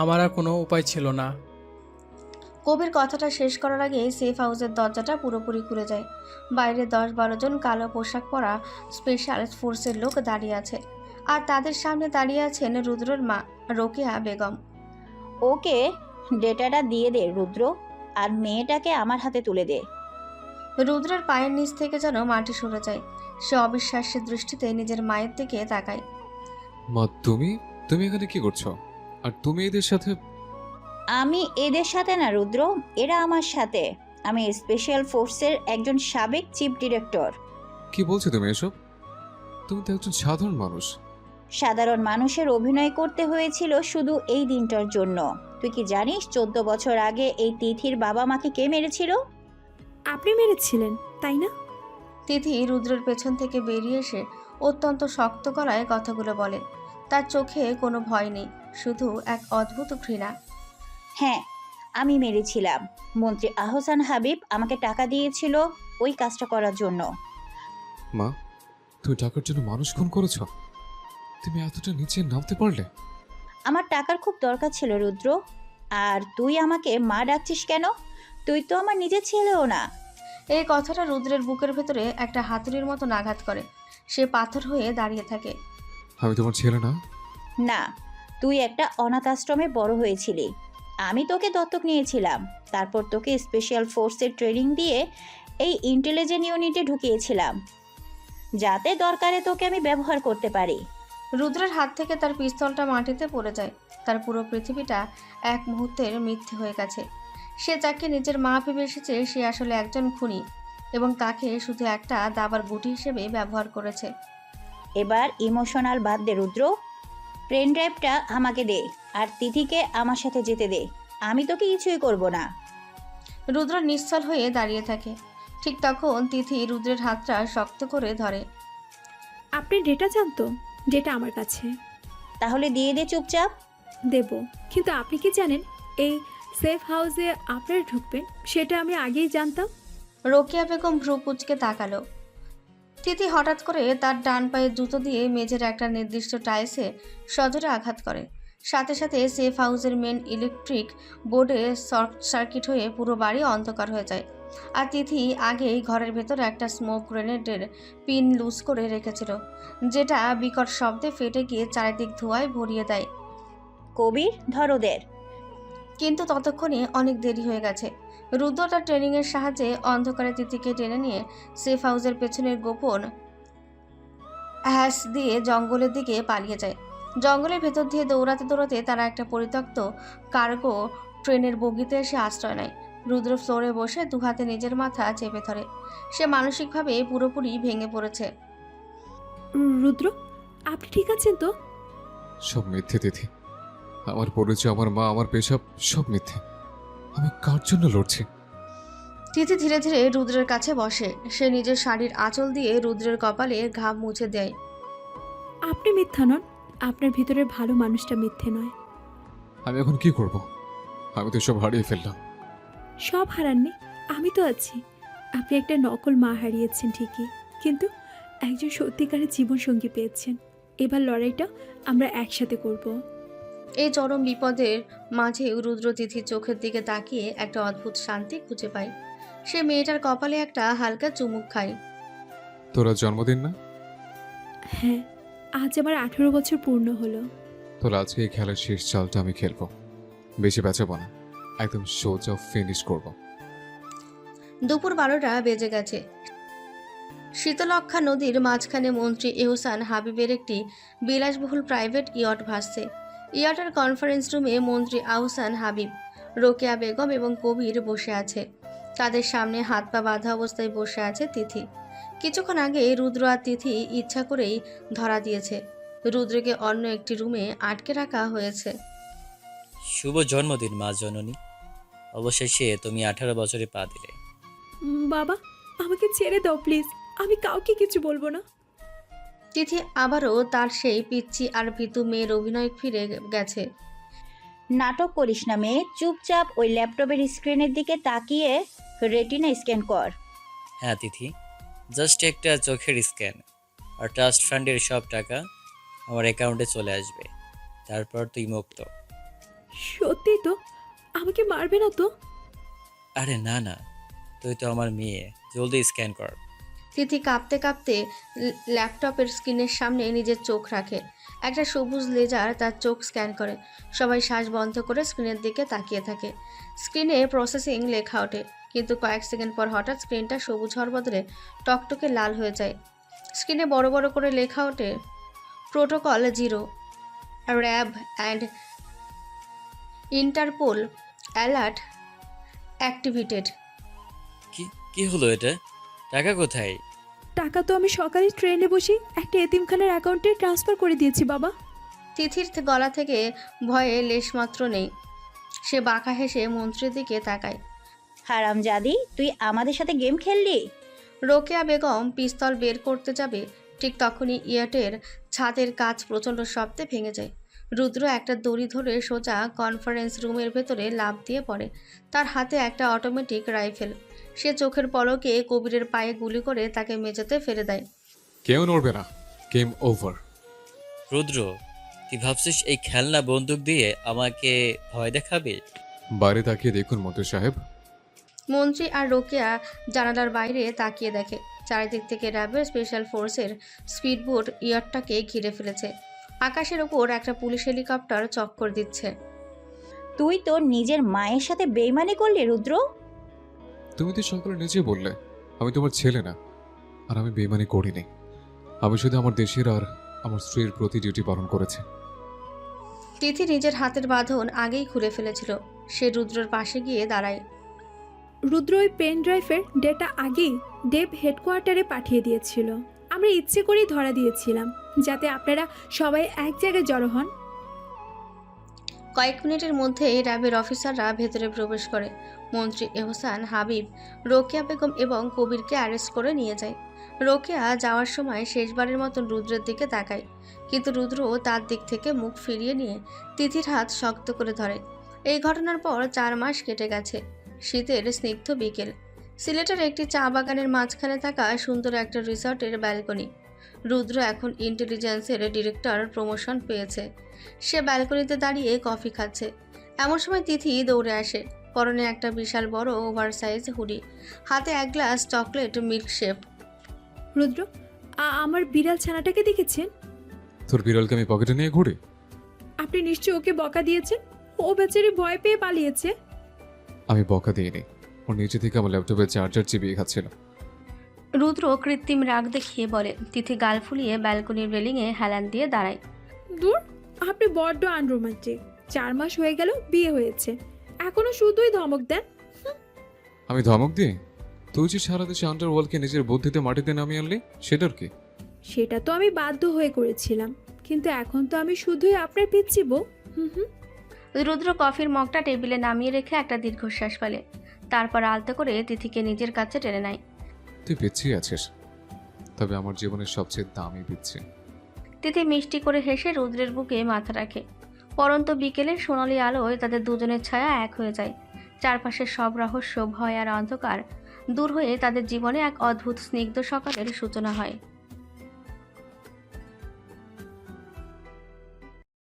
আমার আর কোনো উপায় ছিল না। কবির কথাটা শেষ করার আগে সেফ হাউসের দরজাটা পুরোপুরি খুলে যায়। বাইরে 10-12 জন কালো পোশাক পরা স্পেশাল ফোর্সের লোক দাঁড়িয়ে আছে। আর তাদের সামনে দাঁড়িয়ে আছেন রুদ্রর মা রোকেয়া বেগম। ওকে ডেটাটা দিয়ে দে রুদ্র, আর মেয়েটাকে আমার হাতে তুলে দে। রুদ্রের পায়ের নিচ থেকে যেন মাটি সরে যায়। সে অবিশ্বাসের দৃষ্টিতে নিজের মায়ের দিকে তাকায়। মা, তুমি এখানে কি করছো? আর তুমি এদের সাথে? আমি এদের সাথে না রুদ্র, এরা আমার সাথে। আমি স্পেশাল ফোর্সের একজন সাবেক চিফ ডিরেক্টর। কি বলছো তুমি এসব? তুমি তো একজন সাধারণ মানুষ। সাধারণ মানুষের অভিনয় করতে হয়েছিল শুধু এই দিনটার জন্য। তুই কি জানিস 14 বছর আগে এই তিথির বাবা মাকে কে মেরেছিল? আপনি মেরেছিলেন, তাই না? তিথি রুদ্রের পেছন থেকে বেরিয়ে এসে অত্যন্ত শক্ত গলায় কথাগুলো বলে। তার চোখে কোনো ভয় নেই, শুধু এক অদ্ভুত ঘৃণা। হ্যাঁ, আমি মেরেছিলাম। মন্ত্রী আহসান হাবিব আমাকে টাকা দিয়েছিল ওই কাজটা করার জন্য। মা, তুমি টাকার জন্য মানুষ খুন করেছো? তুমি এতটা নিচে নামতে পারলে? আমার টাকার খুব দরকার ছিল রুদ্র। আর তুই আমাকে মা ডাকছিস কেন? তুই তো আমার নিজের ছেলেও না। এই কথাটা রুদ্রের বুকের ভেতরে একটা হাতুড়ির মতো আঘাত করে। সে পাথর হয়ে দাঁড়িয়ে থাকে। আমি তোমার ছেলে না? না, তুই একটা অনাথ আশ্রমে বড় হয়েছিলি। আমি তোকে দত্তক নিয়েছিলাম। তারপর তোকে স্পেশাল ফোর্সের ট্রেনিং দিয়ে এই ইন্টেলিজেন্ট ইউনিটে ঢুকিয়েছিলাম, যাতে দরকারে তোকে আমি ব্যবহার করতে পারি। রুদ্রের হাত থেকে তার পিস্তলটা মাটিতে পড়ে যায়। তার পুরো পৃথিবীটা এক মুহূর্তের মিথ্যে হয়ে গেছে। সে যাকে নিজের মা ভেবে এসেছে সে আসলে একজন খুনি, এবং তাকে শুধু একটা দাবার গুটি হিসেবে ব্যবহার করেছে। এবার ইমোশনাল বাদ দে রুদ্র, পেন ড্রাইভটা আমাকে দে, আর তিথিকে আমার সাথে যেতে দে। আমি তোকে কিছুই করব না। রুদ্র নিশ্চল হয়ে দাঁড়িয়ে থাকে। ঠিক তখন তিথি রুদ্রের হাতটা শক্ত করে ধরে। আপনি ডেটা জানতো? ডেটা আমার কাছে। তাহলে দিয়ে দে চুপচাপ। দেব, কিন্তু আপনি কি জানেন এই সেফ হাউসে আপনারা ঢুকবেন সেটা আমি আগেই জানতাম। রোকেয়া বেগম ভ্রু কুঁচকে তাকালো। তিথি হঠাৎ করে তার ডান পায়ের জুতো দিয়ে মেঝের একটা নির্দিষ্ট টাইলসে সজোরে আঘাত করে। সাথে সাথে সেফ হাউসের মেন ইলেকট্রিক বোর্ডে শর্ট সার্কিট হয়ে পুরো বাড়ি অন্ধকার হয়ে যায়। আর তিথি আগেই ঘরের ভেতর একটা স্মোক গ্রেনেডের পিন লুজ করে রেখেছিল, যেটা বিকট শব্দে ফেটে গিয়ে চারিদিক ধোঁয়ায় ভরিয়ে দেয়। কবির, ধর ওদের। কিন্তু ততক্ষণে অনেক দেরি হয়ে গেছে। রুদ্র তার ট্রেনিংয়ের সাহায্যে অন্ধকারে তিথিকে টেনে নিয়ে সেফ হাউসের পেছনের গোপন হ্যাস দিয়ে জঙ্গলের দিকে পালিয়ে যায়। জঙ্গলের ভেতর দিয়ে দৌড়াতে দৌড়াতে তারা একটা পরিত্যক্ত কার্গো ট্রেনের বগিতে এসে আশ্রয় নেয়। রুদ্র ফ্লোরে বসে দুহাতে নিজের মাথা চেপে ধরে। সে মানসিকভাবে পুরোপুরি ভেঙে পড়েছে। রুদ্র, আপনি ঠিক আছেন তো? সব মিথ্যে তিথি। আমার পরিচয়, আমার মা, আমার পেশাব সব মিথ্যে। আমি কার জন্য লড়ছি? তিথি ধীরে ধীরে রুদ্রের কাছে বসে। সে নিজের শাড়ির আঁচল দিয়ে রুদ্রের কপালে ঘাম মুছে দেয়। আপনি মিথ্যা নন, আপনার ভিতরের ভালো মানুষটা মিথ্যে নয়। আমি এখন কি করব? আমি তো সব হারিয়ে ফেললাম। সব হারাননি, আমি তো আছি। আপনি একটা নকল মা হারিয়েছেন ঠিকই, কিন্তু একজন সত্যিকারের জীবনসঙ্গী পেয়েছেন। এবার লড়াইটা আমরা একসাথে করব। এই চরম বিপদের মাঝে রুদ্র তিথির চোখের দিকে তাকিয়ে একটা অদ্ভুত শান্তি খুঁজে পায়। সে মেয়েটার কপালে একটা হালকা চুমুক খায়। তোরা জন্মদিন না? হ্যাঁ, আজ আমার 18 বছর পূর্ণ হলো। তোরা আজকে এই খেলার শেষ চালটা আমি খেলবো। বেশি বেচাবো না, একদম সোজা ফিনিশ করব। দুপুর 12টা বেজে গেছে। শীতলক্ষা নদীর মাঝখানে মন্ত্রী এহসান হাবিবের একটি বিলাসবহুল প্রাইভেট ইয়ট ভাসছে। ইয়টের কনফারেন্স রুমে মন্ত্রী আহসান হাবিব, রোকেয়া বেগম এবং কবির বসে আছে। তাদের সামনে হাত পা বাঁধা অবস্থায় বসে আছে তিথি। কিছুক্ষণ আগে রুদ্র আর তিথি ইচ্ছা করেই ধরা দিয়েছে। রুদ্রকে অন্য একটি রুমে আটকে রাখা হয়েছে। শুভ জন্মদিন মা জননী। অবশেষে তুমি 18 বছরে পা দিলে। বাবা, আমাকে ছেড়ে দাও প্লিজ, আমি কাউকে কিছু বলবো না। তিথি আবারও তার সেই পিচ্চি আর ভীতু মেয়ের অভিনয় ফিরে গেছে। নাটক করিস না মেয়ে, চুপচাপ ওই ল্যাপটপের স্ক্রিনের দিকে তাকিয়ে রেটিনা স্ক্যান কর। হ্যাঁ তিথি, জাস্ট একটা চোখের স্ক্যান, আর ট্রাস্ট ফান্ডের সব টাকা আমার অ্যাকাউন্টে চলে আসবে। তারপর তুই মুক্ত। সত্যি তো? আমাকে মারবে না তো? আরে না না, তুই তো আমার মেয়ে, জলদি স্ক্যান কর। তিথি কাঁপতে কাঁপতে ল্যাপটপের স্ক্রিনের সামনে নিজের চোখ রাখে। একটা সবুজ লেজার তার চোখ স্ক্যান করে। সবাই শ্বাস বন্ধ করে স্ক্রিনের দিকে তাকিয়ে থাকে। স্ক্রিনে প্রসেসিং লেখা ওঠে, কিন্তু কয়েক সেকেন্ড পর হঠাৎ স্ক্রিনটা সবুজ হওয়ার বদলে টকটকে লাল হয়ে যায়। স্ক্রিনে বড় বড় করে লেখা ওঠে protocol 0, RAB and Interpol alert activated. কি হলো এটা? টাকা কোথায়? টাকা তো আমি সকালে ট্রেনে বসে একটা এতিমখানার অ্যাকাউন্টে ট্রান্সফার করে দিয়েছি বাবা। তিথির গলা থেকে ভয়ে লেশমাত্র নেই। সে বাঁকা হেসে মন্ত্রীর দিকে তাকায়। হারামজাদি, তুই আমাদের সাথে গেম খেললি? রোকেয়া বেগম পিস্তল বের করতে যাবে, ঠিক তখনই ইয়টের ছাদের কাঁচ প্রচণ্ড শব্দে ভেঙে যায়। রুদ্র একটা দড়ি ধরে সোজা কনফারেন্স রুমের ভেতরে লাফ দিয়ে পড়ে। তার হাতে একটা অটোমেটিক রাইফেল। সে চোখের পলকে কবিরের পায়ে গুলি করে তাকে মেঝেতে ফেলে দেয়। কেউ নড়বে না, গেম ওভার। রুদ্র, তুই ভাবছিস এই খেলনা বন্দুক দিয়ে আমাকে ভয় দেখাবে? বাইরে তাকিয়ে দেখুন মন্ত্রী সাহেব। মন্ত্রী আর রোকেয়া জানালার বাইরে তাকিয়ে দেখে চারিদিক থেকে র্যাবের স্পেশাল ফোর্সের স্পিডবোট ইয়টটাকে ঘিরে ফেলেছে। আকাশের ওপর একটা পুলিশ হেলিকপ্টার চক্কর দিচ্ছে। তুই তোর নিজের মায়ের সাথে বেইমানি করলি রুদ্র? তুমি তো সকালে নিজে বললে আমি তোমার ছেলে না, আর আমি বেইমানি করিনি। আমি শুধু আমার দেশের আর আমার স্ত্রীর প্রতি ডিউটি পালন করেছি। তিথি নিজের হাতের বাঁধন আগেই খুলে ফেলেছিল। সে রুদ্রর পাশে গিয়ে দাঁড়ায়। রুদ্র ওই পেন ড্রাইভের ডেটা আগেই ডেভ হেডকোয়ার্টারে পাঠিয়ে দিয়েছিল। আমরা ইচ্ছে করেই ধরা দিয়েছিলাম যাতে আপনারা সবাই এক জায়গায় জড়ো হন। কয়েক মিনিটের মধ্যেই র্যাবের অফিসাররা ভেতরে প্রবেশ করে। মন্ত্রী এহসান হাবিব, রোকেয়া বেগম এবং কবিরকে অ্যারেস্ট করে নিয়ে যায়। রোকেয়া যাওয়ার সময় শেষবারের মতন রুদ্রের দিকে তাকায়, কিন্তু রুদ্র তার দিক থেকে মুখ ফিরিয়ে নিয়ে তিথির হাত শক্ত করে ধরে। এই ঘটনার পর 4 মাস কেটে গেছে। শীতের স্নিগ্ধ বিকেল। সিলেটের একটি চা বাগানের মাঝখানে থাকা সুন্দর একটা রিসর্টের ব্যালকনি। রুদ্র এখন ইন্টেলিজেন্সের ডিরেক্টর প্রমোশন পেয়েছে। সে ব্যালকনিতে দাঁড়িয়ে কফি খাচ্ছে। এমন সময় তিথি দৌড়ে আসে। পরনে একটা বিশাল বড় ওভারসাইজ হুডি, হাতে 1 গ্লাস চকলেট মিল্কশেক। রুদ্র, আমার বিড়াল ছানাটাকে দেখেছেন? তোর বিড়ালকে আমি পকেটে নিয়ে ঘুরি? আপনি নিশ্চয়ই ওকে বকা দিয়েছেন। ও বেচারি ভয় পেয়ে পালিয়েছে। আমি বকা দিইনি, ওর নিচে থেকে আমার ল্যাপটপের চার্জার চিবিয়ে খাচ্ছিল। রুদ্র কৃত্রিম রাগ দেখিয়ে বলে। তিথি গাল ফুলিয়ে ব্যালকনির রেলিংয়ে হেলান দিয়ে দাঁড়ায়। দূর, আপনি বড্ড আনরোমান্টিক। 4 মাস হয়ে গেল বিয়ে হয়েছে, এখনো শুধুই ধমক দেন। আমি ধমক দিই? তুই যে সারা দেশে আন্ডারওয়ার্ল্ডকে নিজের বুদ্ধিতে মাটিতে নামিয়ে আনলি, সেটার কি? সেটা তো আমি বাধ্য হয়ে করেছিলাম, কিন্তু এখন তো আমি শুধুই আপনার পিচ্ছি বউ। রুদ্র কফির মগটা টেবিলে নামিয়ে রেখে একটা দীর্ঘশ্বাস ফেলে। তারপর আলতো করে তিথিকে নিজের কাছে টেনে নেয়। তুই পিচ্ছিই আছিস, তবে আমার জীবনের সবচেয়ে দামি পিচ্ছি। তিথি মিষ্টি করে হেসে রুদ্রের বুকে মাথা রাখে। পরন্ত বিকেলের সোনালি আলোয় তাদের দুজনের ছায়া এক হয়ে যায়। চারপাশের সব রহস্য, ভয় আর অন্ধকার দূর হয়ে তাদের জীবনে এক অদ্ভুত স্নিগ্ধ সকালের সূচনা হয়।